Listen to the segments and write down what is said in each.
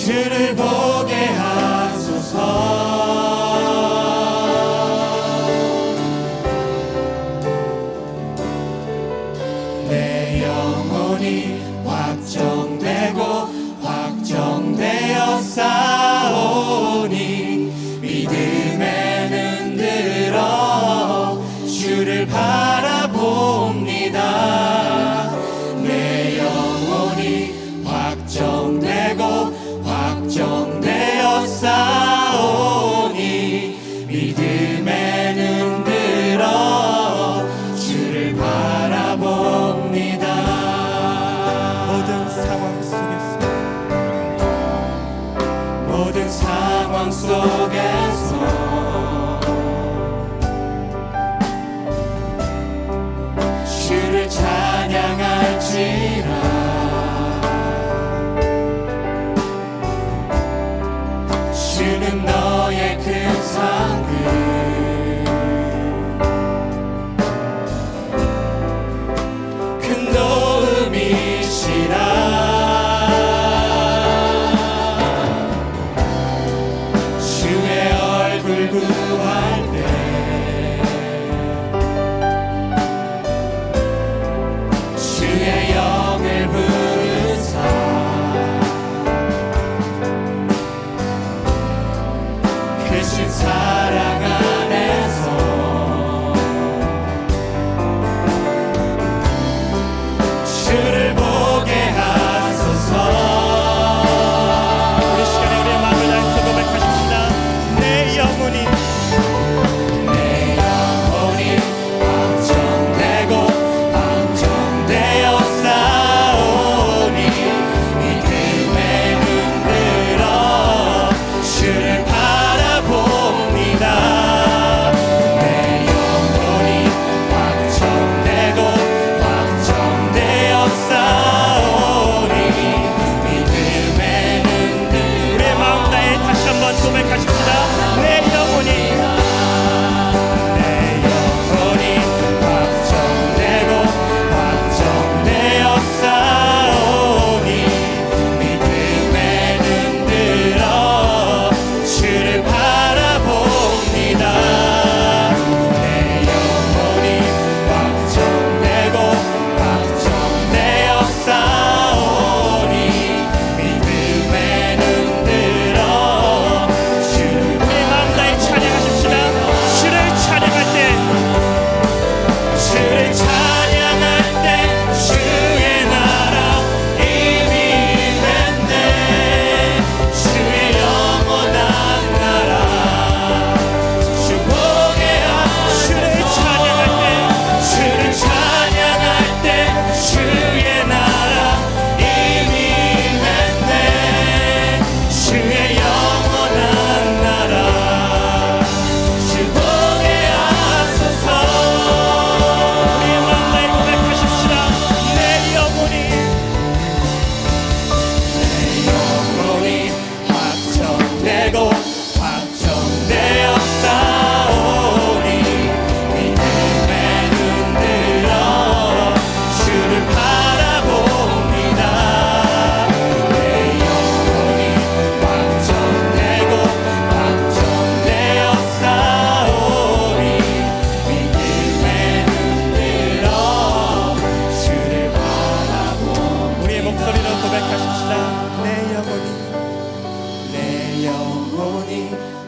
주를 보게 하소서. 내 영혼이 확정되고 확정되어 싸우니 믿음에 눈들어 주를 바라봅니다. 내 영혼이 확정되고 확정되어 싸우니 믿음에 눈들어 주를 바라봅니다. 모든 상황 속에서 주를 찬양할지라. 주는 너의 큰 상급 큰 도움이시라. 구할 때 주의 영을 부르사 크신 사랑 안에서 주를 보게 하소서. 우리 시간에 우리의 마음을 다해서 고백하십시다. 내 영혼이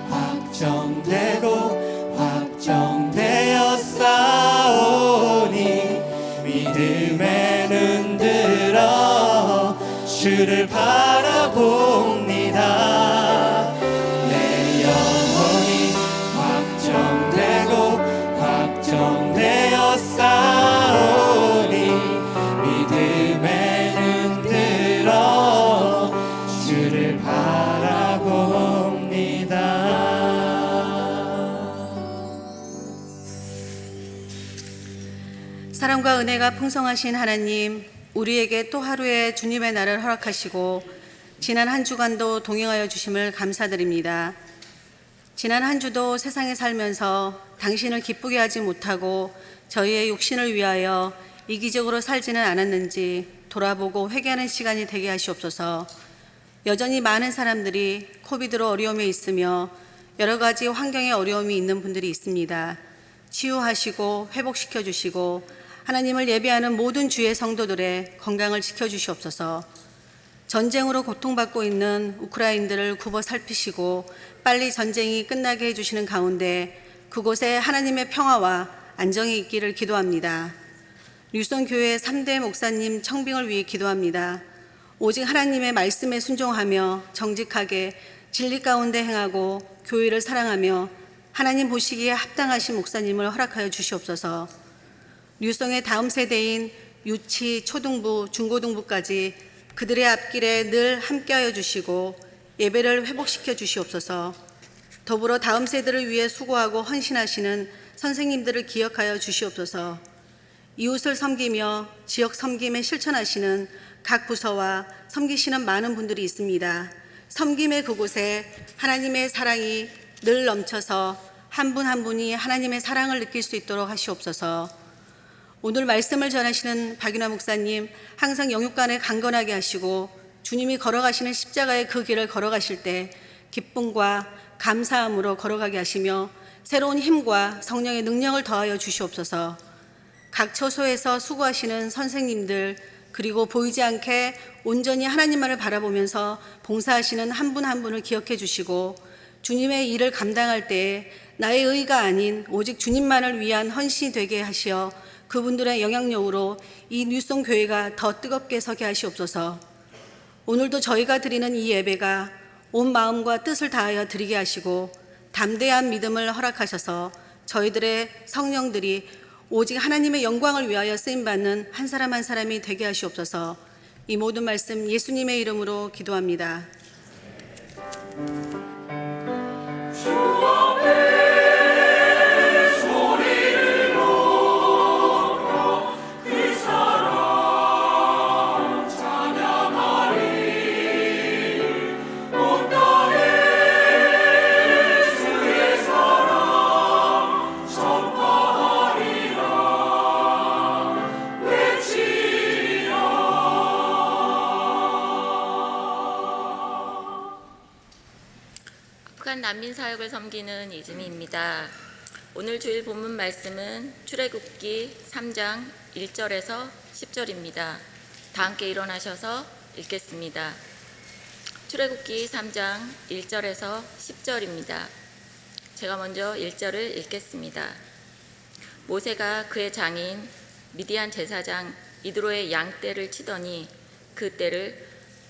확정되고 확정되어 싸우니 믿음에 눈들어 주를 바라봅니다. 내 영혼이 확정되고 확정되어 싸우니 믿음에 눈들어 주를 바라봅니다. 사랑과 은혜가 풍성하신 하나님, 우리에게 또 하루의 주님의 날을 허락하시고 지난 한 주간도 동행하여 주심을 감사드립니다. 지난 한 주도 세상에 살면서 당신을 기쁘게 하지 못하고 저희의 육신을 위하여 이기적으로 살지는 않았는지 돌아보고 회개하는 시간이 되게 하시옵소서. 여전히 많은 사람들이 코비드로 어려움에 있으며 여러 가지 환경에 어려움이 있는 분들이 있습니다. 치유하시고 회복시켜 주시고 하나님을 예배하는 모든 주의 성도들의 건강을 지켜 주시옵소서. 전쟁으로 고통받고 있는 우크라이나들을 굽어 살피시고 빨리 전쟁이 끝나게 해주시는 가운데 그곳에 하나님의 평화와 안정이 있기를 기도합니다. 류성교회 3대 목사님 청빙을 위해 기도합니다. 오직 하나님의 말씀에 순종하며 정직하게 진리 가운데 행하고 교회를 사랑하며 하나님 보시기에 합당하신 목사님을 허락하여 주시옵소서. 류성의 다음 세대인 유치, 초등부, 중고등부까지 그들의 앞길에 늘 함께하여 주시고 예배를 회복시켜 주시옵소서. 더불어 다음 세대를 위해 수고하고 헌신하시는 선생님들을 기억하여 주시옵소서. 이웃을 섬기며 지역 섬김에 실천하시는 각 부서와 섬기시는 많은 분들이 있습니다. 섬김의 그곳에 하나님의 사랑이 늘 넘쳐서 한 분 한 분이 하나님의 사랑을 느낄 수 있도록 하시옵소서. 오늘 말씀을 전하시는 박윤화 목사님 항상 영육간에 강건하게 하시고 주님이 걸어가시는 십자가의 그 길을 걸어가실 때 기쁨과 감사함으로 걸어가게 하시며 새로운 힘과 성령의 능력을 더하여 주시옵소서. 각 처소에서 수고하시는 선생님들 그리고 보이지 않게 온전히 하나님만을 바라보면서 봉사하시는 한 분 한 분을 기억해 주시고 주님의 일을 감당할 때에 나의 의가 아닌 오직 주님만을 위한 헌신이 되게 하시어 그분들의 영향력으로 이 뉴송 교회가 더 뜨겁게 서게 하시옵소서. 오늘도 저희가 드리는 이 예배가 온 마음과 뜻을 다하여 드리게 하시고 담대한 믿음을 허락하셔서 저희들의 성령들이 오직 하나님의 영광을 위하여 쓰임받는 한 사람 한 사람이 되게 하시옵소서. 이 모든 말씀 예수님의 이름으로 기도합니다. 북한 난민 사역을 섬기는 이즈미입니다. 오늘 주일 본문 말씀은 출애굽기 3장 1절에서 10절입니다. 다 함께 일어나셔서 읽겠습니다. 출애굽기 3장 1절에서 10절입니다. 제가 먼저 1절을 읽겠습니다. 모세가 그의 장인 미디안 제사장 이드로의 양떼를 치더니 그 떼를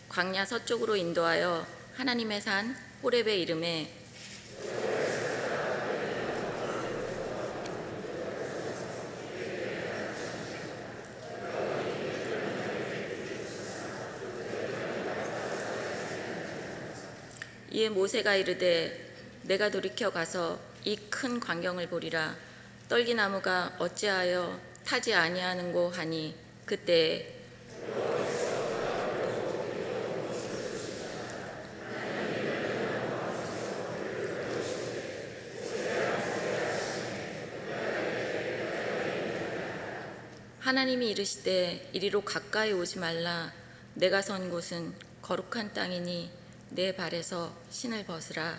광야 서쪽으로 인도하여 하나님의 산 호렙의 이름에 이에 모세가 이르되 내가 돌이켜 가서 이 큰 광경을 보리라. 떨기나무가 어찌하여 타지 아니하는고 하니 그때에 하나님이 이르시되 이리로 가까이 오지 말라. 내가 선 곳은 거룩한 땅이니 내 발에서 신을 벗으라.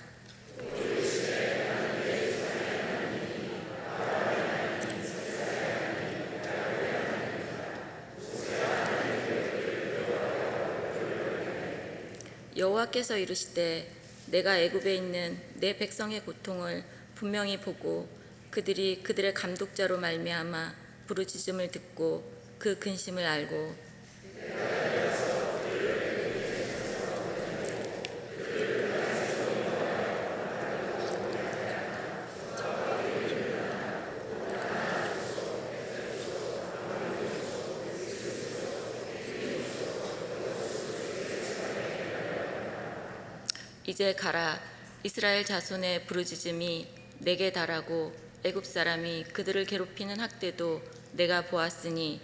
여호와께서 이르시되 내가 애굽에 있는 내 백성의 고통을 분명히 보고 그들이 그들의 감독자로 말미암아 부르짖음을 듣고 그 근심을 알고 이제 가라. 이스라엘 자손의 부르짖음이 내게 달하고 애굽 사람이 그들을 괴롭히는 학대도 내가 보았으니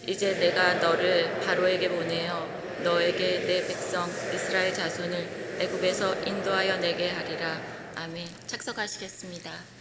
이제 내가 너를 바로에게 보내어 너에게 내 백성 이스라엘 자손을 애굽에서 인도하여 내게 하리라. 아멘. 착석하시겠습니다.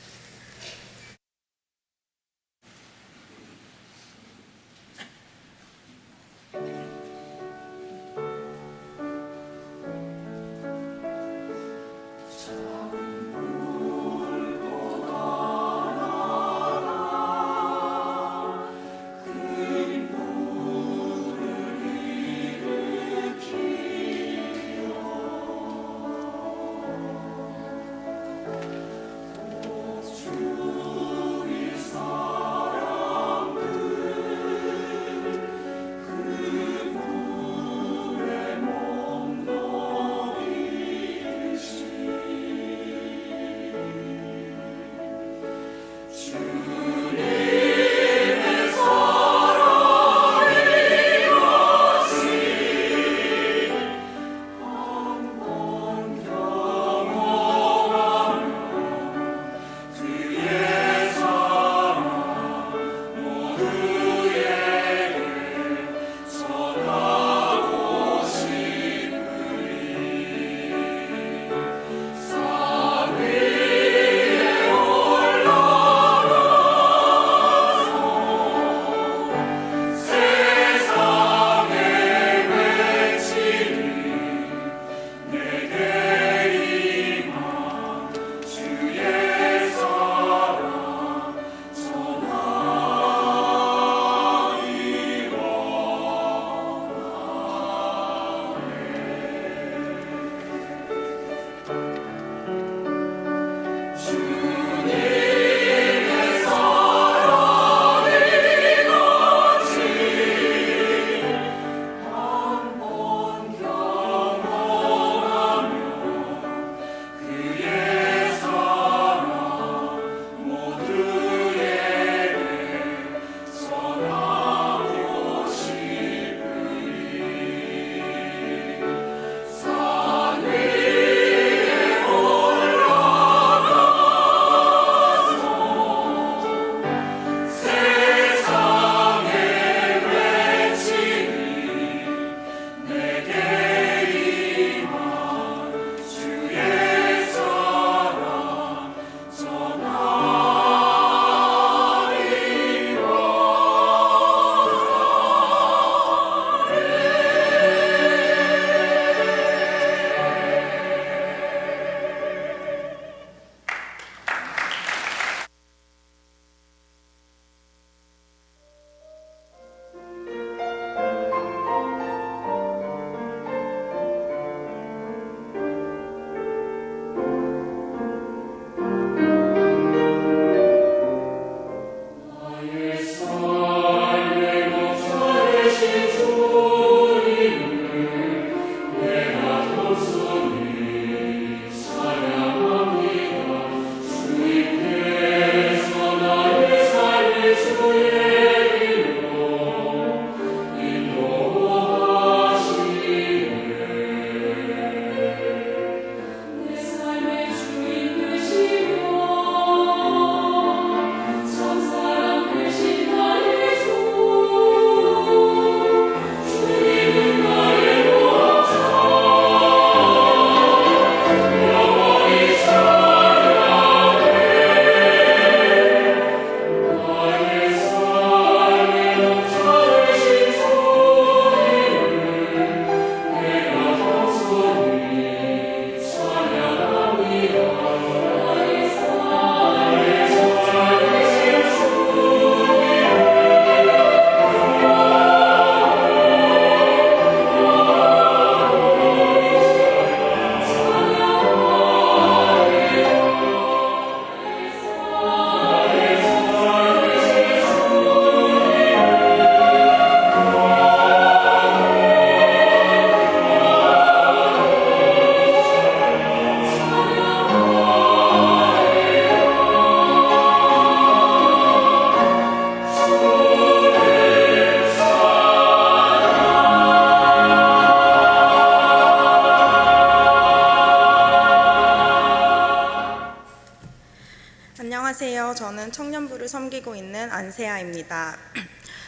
안녕하세요. 저는 청년부를 섬기고 있는 안세아입니다.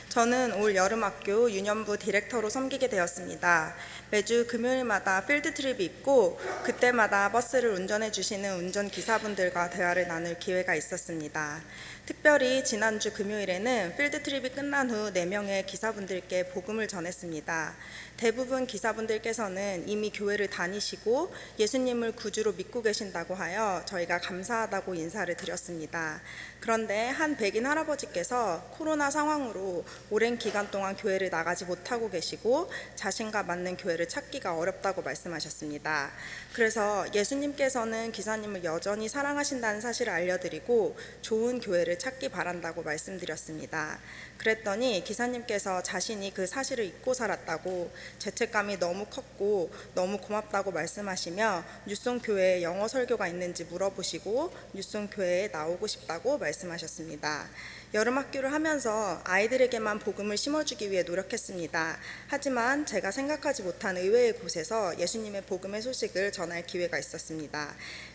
저는 올 여름학교 유년부 디렉터로 섬기게 되었습니다. 매주 금요일마다 필드 트립이 있고 그때마다 버스를 운전해 주시는 운전기사분들과 대화를 나눌 기회가 있었습니다. 특별히 지난주 금요일에는 필드 트립이 끝난 후 4명의 기사분들께 복음을 전했습니다. 대부분 기사분들께서는 이미 교회를 다니시고 예수님을 구주로 믿고 계신다고 하여 저희가 감사하다고 인사를 드렸습니다. 그런데 한 백인 할아버지께서 코로나 상황으로 오랜 기간 동안 교회를 나가지 못하고 계시고 자신과 맞는 교회를 찾기가 어렵다고 말씀하셨습니다. 그래서 예수님께서는 기사님을 여전히 사랑하신다는 사실을 알려드리고 좋은 교회를 찾기 바란다고 말씀드렸습니다. 그랬더니 기사님께서 자신이 그 사실을 잊고 살았다고 죄책감이 너무 컸고 너무 고맙다고 말씀하시며 뉴송교회에 영어 설교가 있는지 물어보시고 뉴송교회에 나오고 싶다고 말씀하셨습니다. 여름학교를 하면서 아이들에게만 복음을 심어주기 위해 노력했습니다. 하지만 제가 생각하지 못한 의외의 곳에서 예수님의 복음의 소식을 전할 기회가 있었습니다.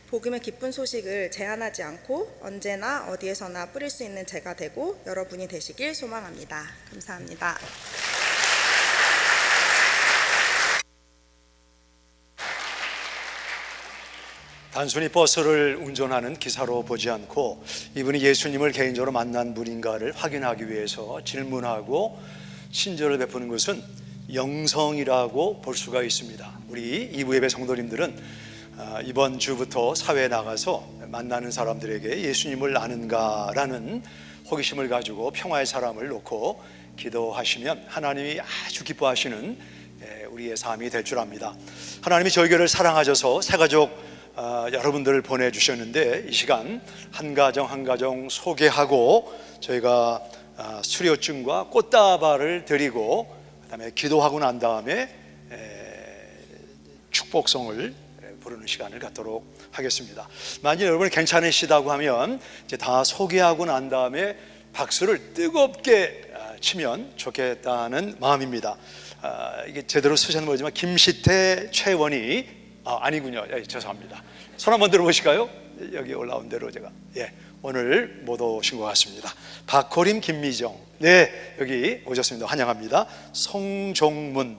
복음의 기쁜 소식을 제한하지 않고 언제나 어디에서나 뿌릴 수 있는 제가 되고 여러분이 되시길 소망합니다. 감사합니다. 단순히 버스를 운전하는 기사로 보지 않고 이분이 예수님을 개인적으로 만난 분인가를 확인하기 위해서 질문하고 친절을 베푸는 것은 영성이라고 볼 수가 있습니다. 우리 이부 예배 성도님들은 이번 주부터 사회에 나가서 만나는 사람들에게 예수님을 아는가라는 호기심을 가지고 평화의 사람을 놓고 기도하시면 하나님이 아주 기뻐하시는 우리의 삶이 될 줄 압니다. 하나님이 저희 교회를 사랑하셔서 새가족 여러분들을 보내주셨는데 이 시간 한 가정 한 가정 소개하고 저희가 수료증과 꽃다발을 드리고 그다음에 기도하고 난 다음에 축복성을 부르는 시간을 갖도록 하겠습니다. 만약 여러분이 괜찮으시다고 하면 이제 다 소개하고 난 다음에 박수를 뜨겁게 치면 좋겠다는 마음입니다. 이게 제대로 쓰셨는 모르지만 김시태, 최원희 아니군요. 죄송합니다. 손 한번 들어보실까요? 여기 올라온 대로 제가 오늘 못 오신 것 같습니다. 박호림, 김미정 여기 오셨습니다. 환영합니다. 송종문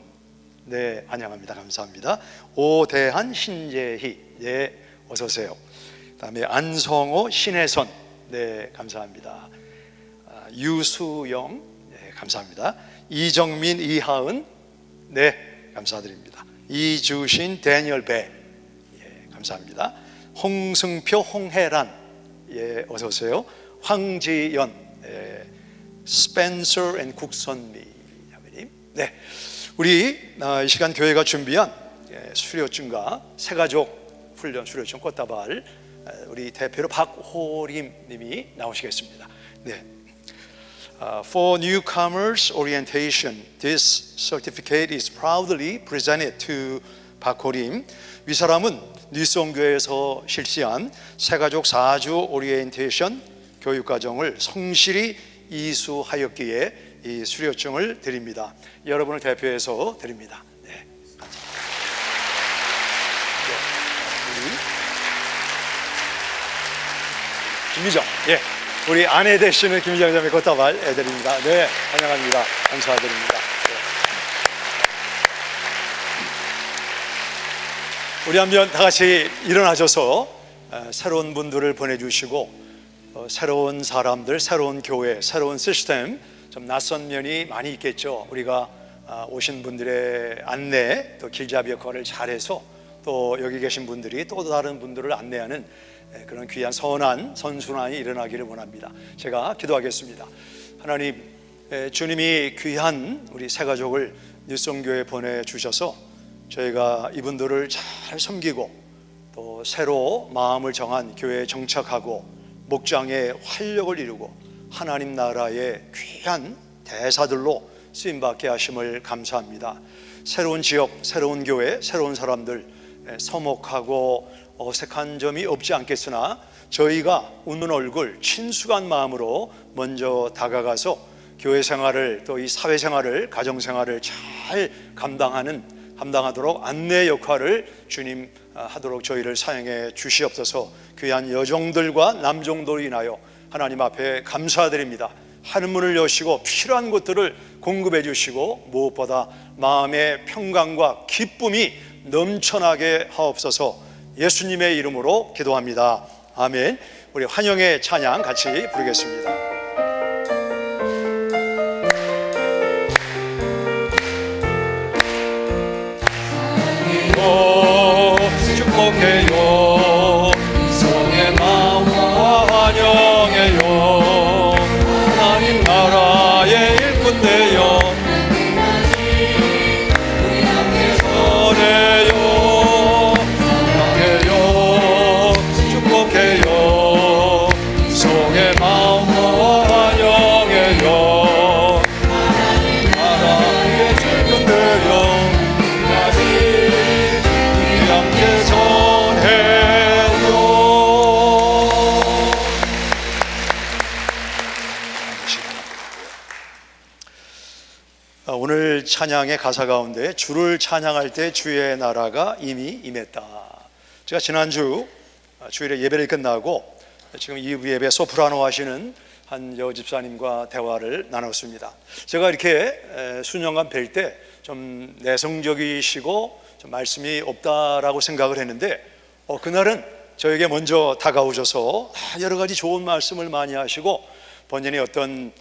환영합니다. 감사합니다. 오대한, 신재희 어서 오세요. 그다음에 안성호, 신혜선 감사합니다. 유수영 감사합니다. 이정민, 이하은 감사드립니다. 이주신, 데니얼 배 감사합니다. 홍승표, 홍혜란 어서 오세요. 황지연, 스펜서 앤 국선미 자매님 우리 이 시간 교회가 준비한 수료증과 새가족 훈련 수료증 꽃다발 우리 대표로 박호림 님이 나오시겠습니다. For newcomers orientation, this certificate is proudly presented to 박호림. 이 사람은 뉴송교회에서 실시한 새가족 4주 오리엔테이션 교육과정을 성실히 이수하였기에 이 수료증을 드립니다. 여러분을 대표해서 드립니다. 김미정, 우리 아내 되시는 김미정 자매 꽃다발 애드립니다. 환영합니다. 감사드립니다. 우리 한번 다 같이 일어나셔서 새로운 분들을 보내주시고 새로운 사람들, 새로운 교회, 새로운 시스템, 좀 낯선 면이 많이 있겠죠. 우리가 오신 분들의 안내, 또 길잡이 역할을 잘해서 또 여기 계신 분들이 또 다른 분들을 안내하는 그런 귀한 선순환이 일어나기를 원합니다. 제가 기도하겠습니다. 하나님, 주님이 귀한 우리 새가족을 뉴송교회에 보내주셔서 저희가 이분들을 잘 섬기고 또 새로 마음을 정한 교회에 정착하고 목장의 활력을 이루고 하나님 나라의 귀한 대사들로 쓰임받게 하심을 감사합니다. 새로운 지역, 새로운 교회, 새로운 사람들 서먹하고 어색한 점이 없지 않겠으나 저희가 웃는 얼굴, 친숙한 마음으로 먼저 다가가서 교회 생활을 또 이 사회 생활을, 가정 생활을 잘 감당하는 감당하도록 안내 역할을 주님 하도록 저희를 사용해 주시옵소서. 귀한 여종들과 남종들로 인하여 하나님 앞에 감사드립니다. 하늘문을 여시고 필요한 것들을 공급해 주시고 무엇보다 마음의 평강과 기쁨이 넘쳐나게 하옵소서. 예수님의 이름으로 기도합니다. 아멘. 우리 환영의 찬양 같이 부르겠습니다. 축복해요. 이성의 마음과 환영해요. 하나님 나라의 일꾼 되어 전해요. 사랑해요. 축복해요. 이성의 마음과 환영해요. 하나님 나라의 일꾼 되어 오늘 찬양의 가사 가운데 주를 찬양할 때 주의 나라가 이미 임했다. 제가 지난주 주일에 예배를 끝나고 지금 2부 예배 소프라노 하시는 한 여집사님과 대화를 나눴습니다. 제가 이렇게 수년간 뵐 때 좀 내성적이시고 좀 말씀이 없다라고 생각을 했는데 그날은 저에게 먼저 다가오셔서 여러 가지 좋은 말씀을 많이 하시고 본인이 어떤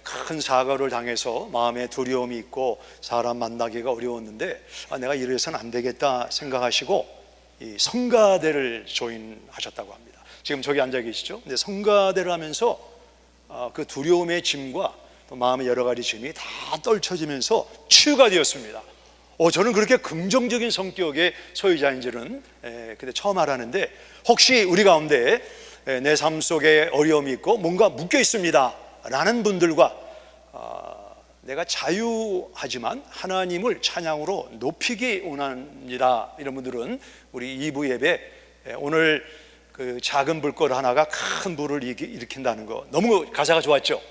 큰 사고를 당해서 마음에 두려움이 있고 사람 만나기가 어려웠는데 내가 이래서는 안 되겠다 생각하시고 이 성가대를 조인하셨다고 합니다. 지금 저기 앉아 계시죠? 근데 성가대를 하면서 그 두려움의 짐과 또 마음의 여러 가지 짐이 다 떨쳐지면서 치유가 되었습니다. 저는 그렇게 긍정적인 성격의 소유자인지는 근데 처음 알았는데, 혹시 우리 가운데 내 삶 속에 어려움이 있고 뭔가 묶여 있습니다 라는 분들과 내가 자유하지만 하나님을 찬양으로 높이기 원합니다 이런 분들은 우리 2부 예배 오늘 그 작은 불꽃 하나가 큰 불을 일으킨다는 거, 너무 가사가 좋았죠?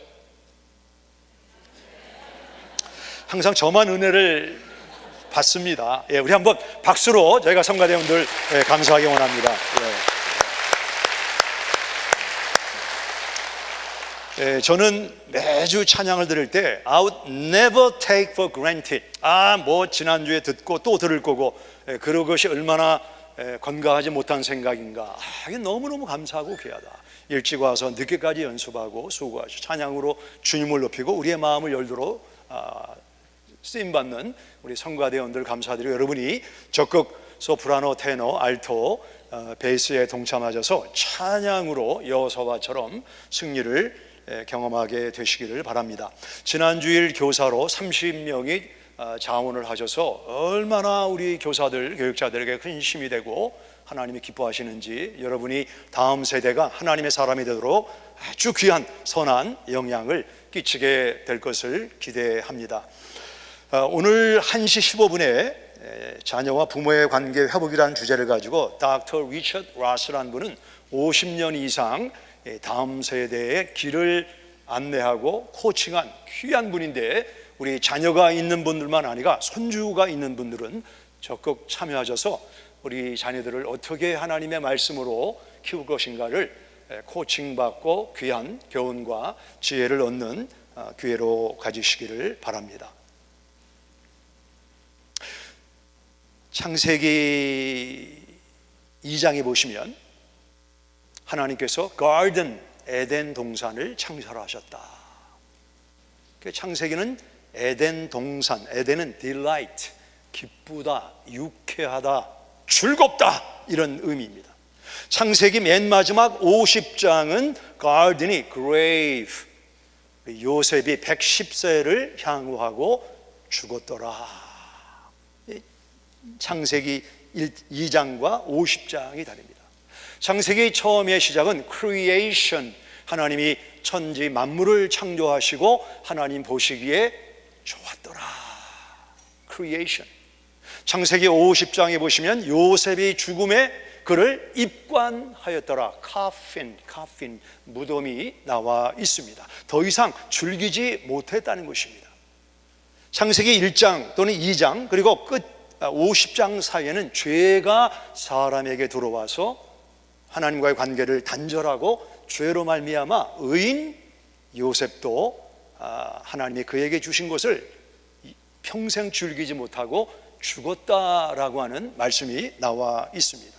항상 저만 은혜를 받습니다. 우리 한번 박수로 저희가 성가대원들 감사하기 원합니다. 저는 매주 찬양을 들을 때 I would never take for granted, 뭐 지난주에 듣고 또 들을 거고 그런 것이 얼마나 건강하지 못한 생각인가. 이게 너무너무 감사하고 귀하다. 일찍 와서 늦게까지 연습하고 수고하시고 찬양으로 주님을 높이고 우리의 마음을 열도록 쓰임받는 우리 성가대원들 감사드리고, 여러분이 적극 소프라노, 테너, 알토, 베이스에 동참하셔서 찬양으로 여호수아처럼 승리를 경험하게 되시기를 바랍니다. 지난주일 교사로 30명이 자원을 하셔서 얼마나 우리 교사들, 교육자들에게 큰 힘이 되고 하나님이 기뻐하시는지, 여러분이 다음 세대가 하나님의 사람이 되도록 아주 귀한 선한 영향을 끼치게 될 것을 기대합니다. 오늘 1시 15분에 자녀와 부모의 관계 회복이라는 주제를 가지고 닥터 리처드 라스라는 분은 50년 이상 다음 세대의 길을 안내하고 코칭한 귀한 분인데, 우리 자녀가 있는 분들만 아니라 손주가 있는 분들은 적극 참여하셔서 우리 자녀들을 어떻게 하나님의 말씀으로 키울 것인가를 코칭받고 귀한 교훈과 지혜를 얻는 기회로 가지시기를 바랍니다. 창세기 2장에 보시면 하나님께서 가든 에덴 동산을 창설하셨다. 창세기는 에덴 동산, 에덴은 delight, 기쁘다, 유쾌하다, 즐겁다 이런 의미입니다. 창세기 맨 마지막 50장은 가든이 grave, 요셉이 110세를 향후하고 죽었더라. 창세기 2장과 50장이 다릅니다. 창세기 처음의 시작은 creation, 하나님이 천지 만물을 창조하시고 하나님 보시기에 좋았더라. creation. 창세기 50장에 보시면 요셉이 죽음에 그를 입관하였더라. coffin, 무덤이 나와 있습니다. 더 이상 즐기지 못했다는 것입니다. 창세기 1장 또는 2장 그리고 끝 50장 사이에는 죄가 사람에게 들어와서 하나님과의 관계를 단절하고 죄로 말미암아 의인 요셉도 하나님이 그에게 주신 것을 평생 즐기지 못하고 죽었다라고 하는 말씀이 나와 있습니다.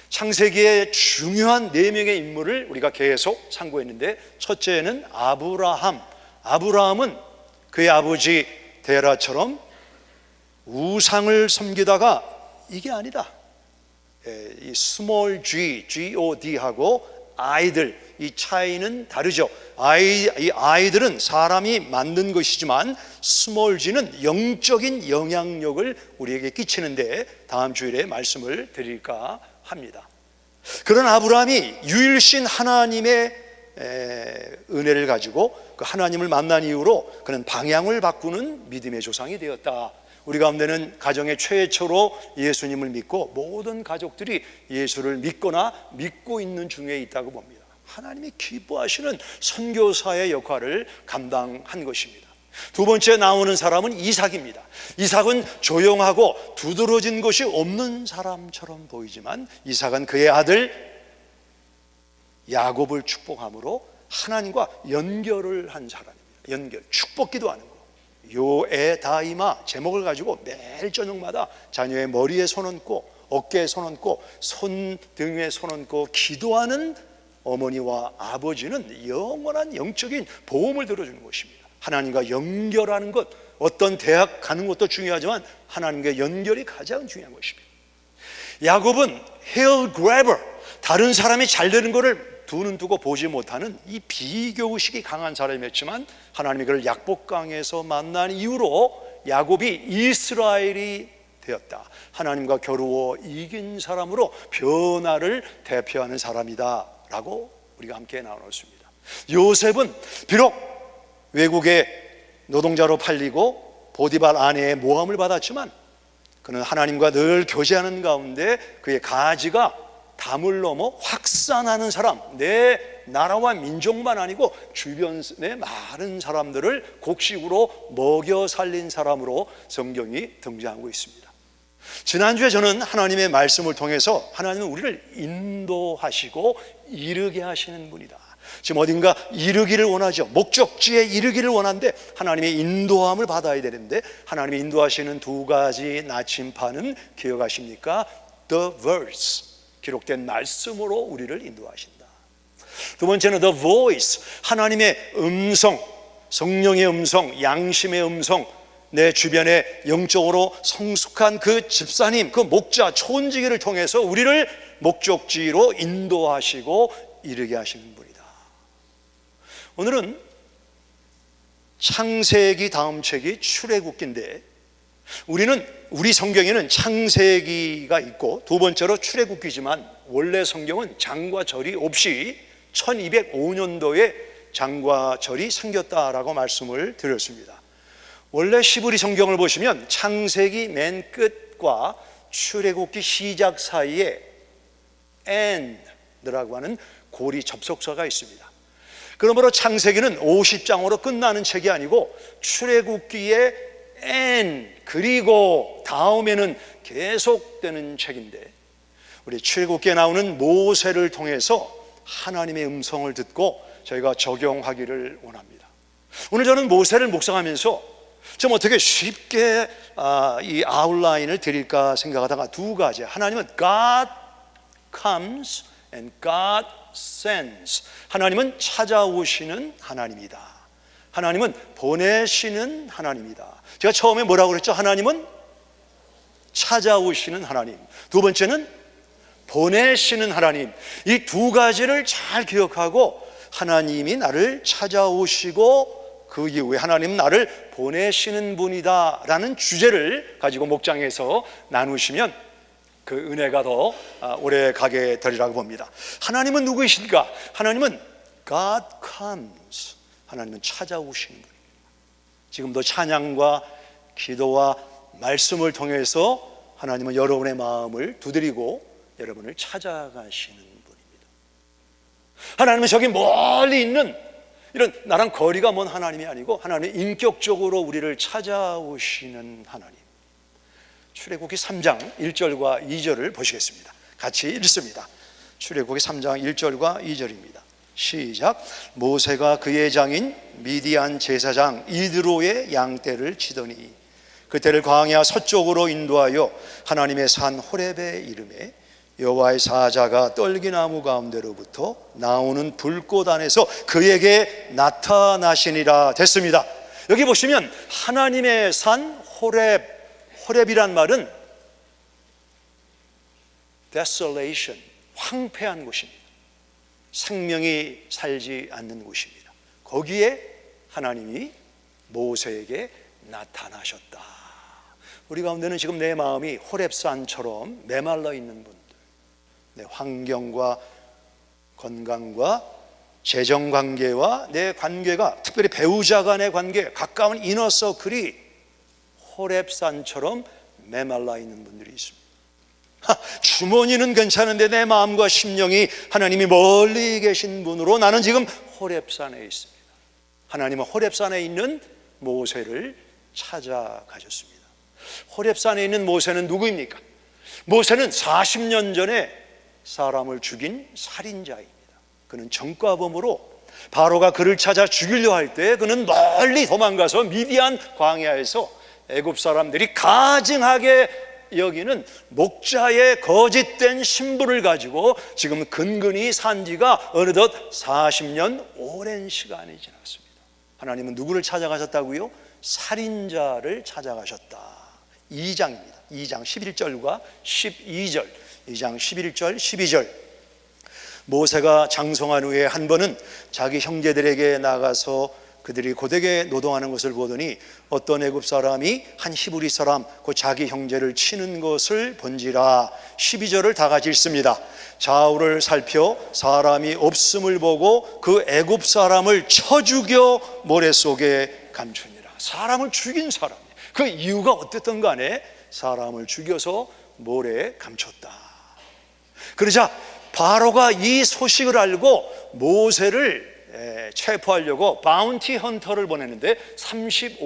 창세기의 중요한 4명의 인물을 우리가 계속 상고했는데, 첫째는 아브라함. 아브라함은 그의 아버지 데라처럼 우상을 섬기다가 이게 아니다, 이 small g, G-O-D하고 아이들, 이 차이는 다르죠. 이 아이들은 사람이 만든 것이지만 small g는 영적인 영향력을 우리에게 끼치는데 다음 주일에 말씀을 드릴까 합니다. 그런 아브라함이 유일신 하나님의 은혜를 가지고 그 하나님을 만난 이후로 그는 방향을 바꾸는 믿음의 조상이 되었다. 우리 가운데는 가정의 최초로 예수님을 믿고 모든 가족들이 예수를 믿거나 믿고 있는 중에 있다고 봅니다. 하나님이 기뻐하시는 선교사의 역할을 감당한 것입니다. 두 번째 나오는 사람은 이삭입니다. 이삭은 조용하고 두드러진 것이 없는 사람처럼 보이지만 이삭은 그의 아들 야곱을 축복함으로 하나님과 연결을 한 사람입니다. 연결, 축복기도 하는 거. 요에다이마 제목을 가지고 매일 저녁마다 자녀의 머리에 손 얹고 어깨에 손 얹고 손등에 손 얹고 기도하는 어머니와 아버지는 영원한 영적인 보험을 들어주는 것입니다. 하나님과 연결하는 것, 어떤 대학 가는 것도 중요하지만 하나님과 연결이 가장 중요한 것입니다. 야곱은 heel grabber, 다른 사람이 잘 되는 것을 두 눈 뜨고 보지 못하는 이 비교의식이 강한 사람이었지만 하나님이 그를 약복강에서 만난 이후로 야곱이 이스라엘이 되었다. 하나님과 겨루어 이긴 사람으로 변화를 대표하는 사람이다 라고 우리가 함께 나눴습니다. 요셉은 비록 외국에 노동자로 팔리고 보디발 아내의 모함을 받았지만 그는 하나님과 늘 교제하는 가운데 그의 가지가 담을 넘어 확산하는 사람, 내 나라와 민족만 아니고 주변의 많은 사람들을 곡식으로 먹여 살린 사람으로 성경이 등장하고 있습니다. 지난주에 저는 하나님의 말씀을 통해서 하나님은 우리를 인도하시고 이르게 하시는 분이다. 지금 어딘가 이르기를 원하죠. 목적지에 이르기를 원하는데 하나님의 인도함을 받아야 되는데 하나님이 인도하시는 두 가지 나침판은 기억하십니까? The verse, 기록된 말씀으로 우리를 인도하신다. 두 번째는 the voice, 하나님의 음성, 성령의 음성, 양심의 음성, 내 주변에 영적으로 성숙한 그 집사님, 그 목자, 촌지기를 통해서 우리를 목적지로 인도하시고 이르게 하시는 분이다. 오늘은 창세기 다음 책이 출애굽기인데 우리 성경에는 창세기가 있고 두 번째로 출애굽기지만 원래 성경은 장과 절이 없이 1205년도에 장과 절이 생겼다라고 말씀을 드렸습니다. 원래 시브리 성경을 보시면 창세기 맨 끝과 출애굽기 시작 사이에 and라고 하는 고리 접속사가 있습니다. 그러므로 창세기는 50장으로 끝나는 책이 아니고 출애굽기에 and 그리고 다음에는 계속되는 책인데 우리 출애굽기에 나오는 모세를 통해서 하나님의 음성을 듣고 저희가 적용하기를 원합니다. 오늘 저는 모세를 묵상하면서 좀 어떻게 쉽게 이 아웃라인을 드릴까 생각하다가 두 가지, 하나님은 God comes and God sends, 하나님은 찾아오시는 하나님이다, 하나님은 보내시는 하나님이다. 제가 처음에 뭐라고 그랬죠? 하나님은 찾아오시는 하나님, 두 번째는 보내시는 하나님. 이 두 가지를 잘 기억하고 하나님이 나를 찾아오시고 그 이후에 하나님은 나를 보내시는 분이다 라는 주제를 가지고 목장에서 나누시면 그 은혜가 더 오래 가게 되리라고 봅니다. 하나님은 누구이실까? 하나님은 God comes, 하나님은 찾아오시는 분입니다. 지금도 찬양과 기도와 말씀을 통해서 하나님은 여러분의 마음을 두드리고 여러분을 찾아가시는 분입니다. 하나님은 저기 멀리 있는 이런 나랑 거리가 먼 하나님이 아니고 하나님은 인격적으로 우리를 찾아오시는 하나님. 출애굽기 3장 1절과 2절을 보시겠습니다. 같이 읽습니다. 출애굽기 3장 1절과 2절입니다. 시작. 모세가 그의 장인 미디안 제사장 이드로의 양떼를 치더니 그때를 광야 서쪽으로 인도하여 하나님의 산 호렙에 이르매 여호와의 사자가 떨기나무 가운데로부터 나오는 불꽃 안에서 그에게 나타나시니라. 됐습니다. 여기 보시면 하나님의 산 호렙이란 말은 desolation, 황폐한 곳입니다. 생명이 살지 않는 곳입니다. 거기에 하나님이 모세에게 나타나셨다. 우리 가운데는 지금 내 마음이 호렙산처럼 메말라 있는 분들, 내 환경과 건강과 재정관계와 내 관계가, 특별히 배우자 간의 관계, 가까운 이너서클이 호렙산처럼 메말라 있는 분들이 있습니다. 주머니는 괜찮은데 내 마음과 심령이 하나님이 멀리 계신 분으로 나는 지금 호렙산에 있습니다. 하나님은 호렙산에 있는 모세를 찾아가셨습니다. 호렙산에 있는 모세는 누구입니까? 모세는 40년 전에 사람을 죽인 살인자입니다. 그는 전과범으로 바로가 그를 찾아 죽이려 할 때 그는 멀리 도망가서 미디안 광야에서 애굽 사람들이 가증하게 여기는 목자의 거짓된 신부를 가지고 지금 근근히 산 지가 어느덧 40년 오랜 시간이 지났습니다. 하나님은 누구를 찾아가셨다고요? 살인자를 찾아가셨다. 2장입니다. 2장 11절과 12절. 2장 11절 12절. 모세가 장성한 후에 한 번은 자기 형제들에게 나가서 그들이 고되게 노동하는 것을 보더니 어떤 애굽 사람이 한 히브리 사람 그 자기 형제를 치는 것을 본지라. 12절을 다 같이 읽습니다. 좌우를 살펴 사람이 없음을 보고 그 애굽 사람을 쳐 죽여 모래 속에 감추니라. 사람을 죽인 사람, 그 이유가 어땠든 간에 사람을 죽여서 모래에 감췄다. 그러자 바로가 이 소식을 알고 모세를 체포하려고 바운티 헌터를 보냈는데 2장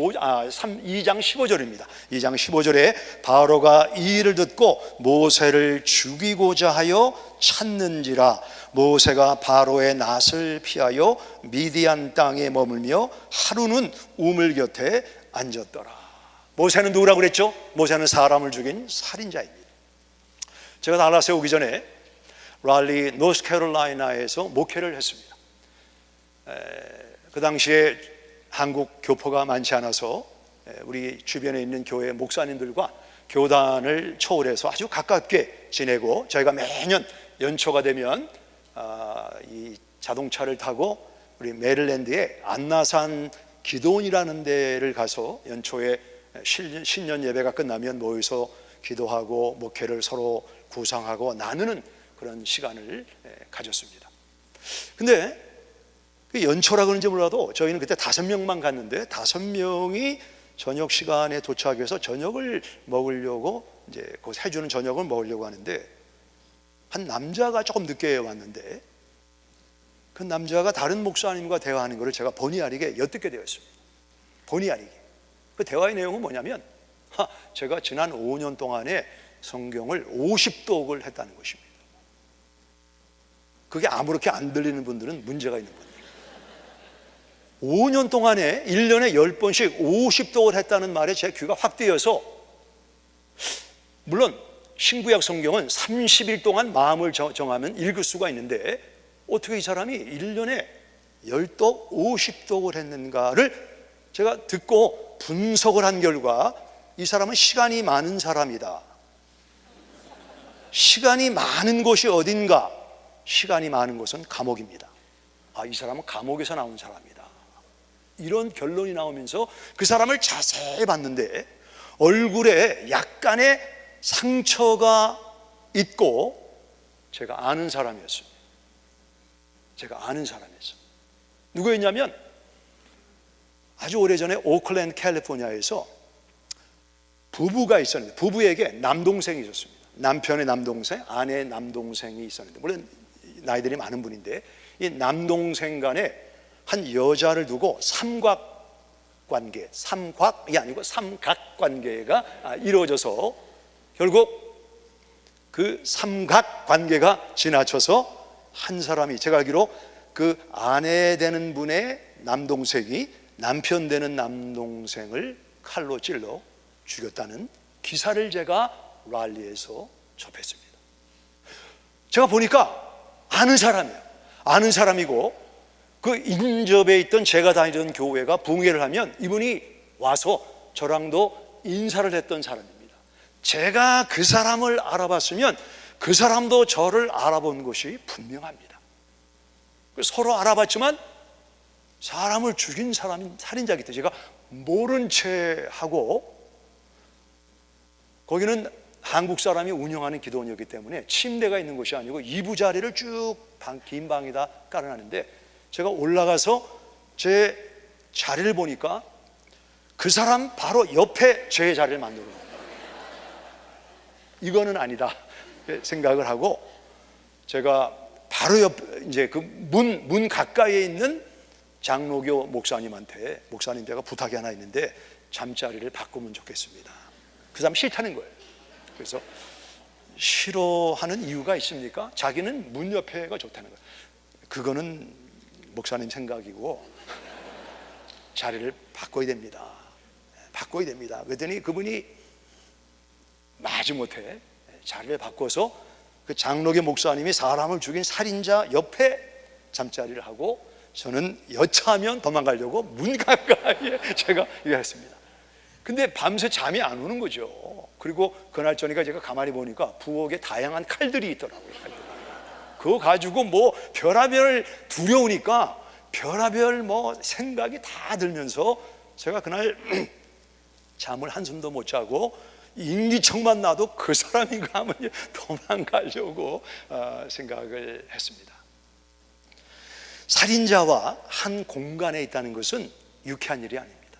15절입니다. 2장 15절에 바로가 이 일을 듣고 모세를 죽이고자 하여 찾는지라. 모세가 바로의 낫을 피하여 미디안 땅에 머물며 하루는 우물 곁에 앉았더라. 모세는 누구라고 그랬죠? 모세는 사람을 죽인 살인자입니다. 제가 달라스에 오기 전에 랄리 노스캐롤라이나에서 목회를 했습니다. 그 당시에 한국 교포가 많지 않아서 우리 주변에 있는 교회 목사님들과 교단을 초월해서 아주 가깝게 지내고, 저희가 매년 연초가 되면 이 자동차를 타고 우리 메릴랜드의 안나산 기도원이라는 데를 가서 연초에 신년 예배가 끝나면 모여서 기도하고 목회를 서로 구상하고 나누는 그런 시간을 가졌습니다. 근데 연초라 그런지 몰라도 저희는 그때 5명만 갔는데 5명이 저녁 시간에 도착해서 저녁을 먹으려고, 이제 그 해주는 저녁을 먹으려고 하는데 한 남자가 조금 늦게 왔는데 그 남자가 다른 목사님과 대화하는 것을 제가 본의 아니게 엿듣게 되었습니다. 본의 아니게. 그 대화의 내용은 뭐냐면 제가 지난 5년 동안에 성경을 50독을 했다는 것입니다. 그게 아무렇게 안 들리는 분들은 문제가 있는 거예요. 5년 동안에 1년에 10번씩 50독을 했다는 말에 제 귀가 확 뜨여서, 물론 신구약 성경은 30일 동안 마음을 정하면 읽을 수가 있는데 어떻게 이 사람이 1년에 10독, 50독을 했는가를 제가 듣고 분석을 한 결과 이 사람은 시간이 많은 사람이다. 시간이 많은 곳이 어딘가? 시간이 많은 곳은 감옥입니다. 이 사람은 감옥에서 나온 사람이다. 이런 결론이 나오면서 그 사람을 자세히 봤는데 얼굴에 약간의 상처가 있고 제가 아는 사람이었습니다. 제가 아는 사람이었어요. 누구였냐면 아주 오래전에 오클랜드 캘리포니아에서 부부가 있었는데 부부에게 남동생이 있었습니다. 남편의 남동생, 아내의 남동생이 있었는데, 물론 나이들이 많은 분인데 이 남동생 간에 한 여자를 두고 삼각관계, 삼곽이 아니고 삼각관계가 이루어져서 결국 그 삼각 관계가 지나쳐서 한 사람이, 제가 알기로 그 아내 되는 분의 남동생이 남편 되는 남동생을 칼로 찔러 죽였다는 기사를 제가 랄리에서 접했습니다. 제가 보니까 아는 사람이에요. 아는 사람이고, 그 인접에 있던 제가 다니던 교회가 붕괴를 하면 이분이 와서 저랑도 인사를 했던 사람입니다. 제가 그 사람을 알아봤으면 그 사람도 저를 알아본 것이 분명합니다. 서로 알아봤지만 사람을 죽인 사람이 살인자기 때문에 제가 모른 채 하고, 거기는 한국 사람이 운영하는 기도원이었기 때문에 침대가 있는 곳이 아니고 2부 자리를 쭉 긴 방에다 깔아놨는데, 제가 올라가서 제 자리를 보니까 그 사람 바로 옆에 제 자리를 만들어 놓은 거예요. 이거는 아니다 생각을 하고, 제가 바로 옆 이제 그 문 가까이에 있는 장로교 목사님한테, 목사님 제가 부탁이 하나 있는데 잠자리를 바꾸면 좋겠습니다. 그 사람 싫다는 거예요. 그래서 싫어하는 이유가 있습니까? 자기는 문 옆에가 좋다는 거예요. 그거는 목사님 생각이고 자리를 바꿔야 됩니다. 바꿔야 됩니다. 그랬더니 그분이 마지못해 자리를 바꿔서 그 장로교 목사님이 사람을 죽인 살인자 옆에 잠자리를 하고, 저는 여차하면 도망가려고 문 가까이에 제가 일했습니다. 근데 밤새 잠이 안 오는 거죠. 그리고 그날 저녁에 제가 가만히 보니까 부엌에 다양한 칼들이 있더라고요. 그거 가지고 뭐 별하별 두려우니까 별하별 뭐 생각이 다 들면서 제가 그날 잠을 한숨도 못 자고 인기척만 나도 그 사람인가 하면 도망가려고 생각을 했습니다. 살인자와 한 공간에 있다는 것은 유쾌한 일이 아닙니다.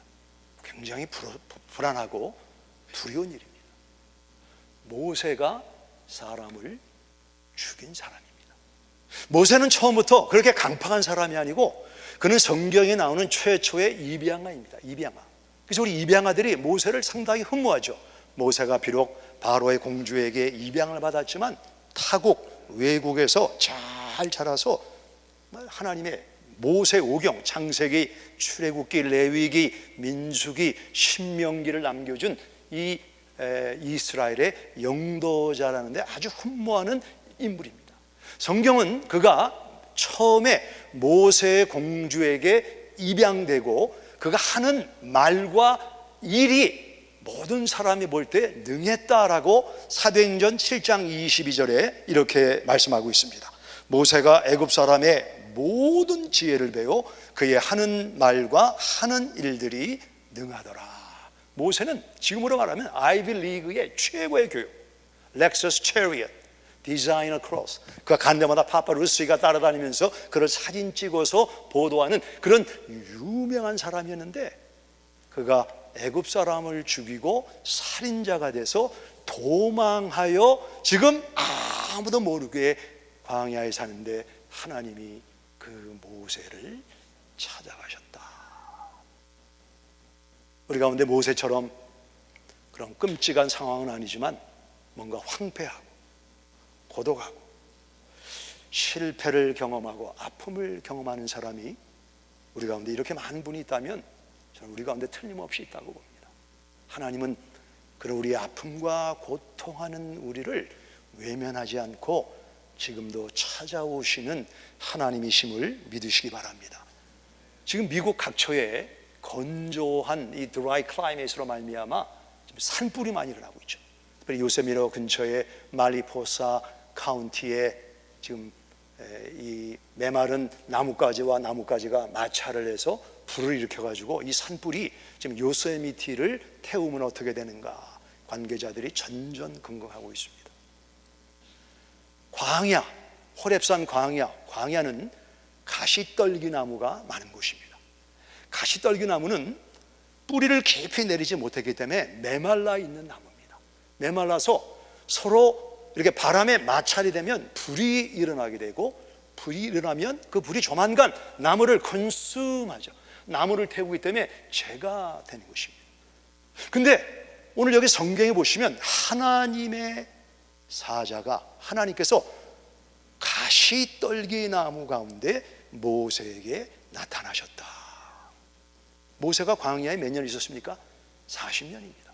굉장히 불안하고 두려운 일입니다. 모세가 사람을 죽인 사람입니다. 모세는 처음부터 그렇게 강팍한 사람이 아니고, 그는 성경에 나오는 최초의 입양아입니다. 입양아. 그래서 우리 입양아들이 모세를 상당히 흠모하죠. 모세가 비록 바로의 공주에게 입양을 받았지만 타국 외국에서 잘 자라서 하나님의 모세 오경, 창세기, 출애굽기, 레위기, 민수기, 신명기를 남겨준 이 이스라엘의 영도자라는데 아주 흠모하는 인물입니다. 성경은 그가 처음에 모세 공주에게 입양되고 그가 하는 말과 일이 모든 사람이 볼 때 능했다라고 사도행전 7장 22절에 이렇게 말씀하고 있습니다. 모세가 애굽 사람의 모든 지혜를 배워 그의 하는 말과 하는 일들이 능하더라. 모세는 지금으로 말하면 아이비 리그의 최고의 교육, 렉서스 체리엇, 디자이너 크로스, 그가 간 데마다 파파루스가 따라다니면서 그를 사진 찍어서 보도하는 그런 유명한 사람이었는데, 그가 애굽 사람을 죽이고 살인자가 돼서 도망하여 지금 아무도 모르게 광야에 사는데 하나님이 그 모세를 찾아가셨다. 우리 가운데 모세처럼 그런 끔찍한 상황은 아니지만 뭔가 황폐하고 고독하고 실패를 경험하고 아픔을 경험하는 사람이 우리 가운데 이렇게 많은 분이 있다면 저는 우리 가운데 틀림없이 있다고 봅니다. 하나님은 그런 우리의 아픔과 고통하는 우리를 외면하지 않고 지금도 찾아오시는 하나님이심을 믿으시기 바랍니다. 지금 미국 각처에 건조한 이 드라이 클라이밋으로 말미암아 지금 산불이 많이 일어나고 있죠. 특별히 요세미로 근처에 말리포사 카운티에 지금 이 메마른 나뭇가지와 나뭇가지가 마찰을 해서 불을 일으켜가지고 이 산불이 지금 요세미티를 태우면 어떻게 되는가, 관계자들이 전전긍긍하고 있습니다. 광야, 호렙산 광야는 가시떨기나무가 많은 곳입니다. 가시떨기나무는 뿌리를 깊이 내리지 못했기 때문에 메말라 있는 나무입니다. 메말라서 서로 이렇게 바람에 마찰이 되면 불이 일어나게 되고, 불이 일어나면 그 불이 조만간 나무를 컨숨하죠. 나무를 태우기 때문에 재가 되는 것입니다. 근데 오늘 여기 성경에 보시면 하나님의 사자가, 하나님께서 가시떨기 나무 가운데 모세에게 나타나셨다. 모세가 광야에 몇 년 있었습니까? 40년입니다.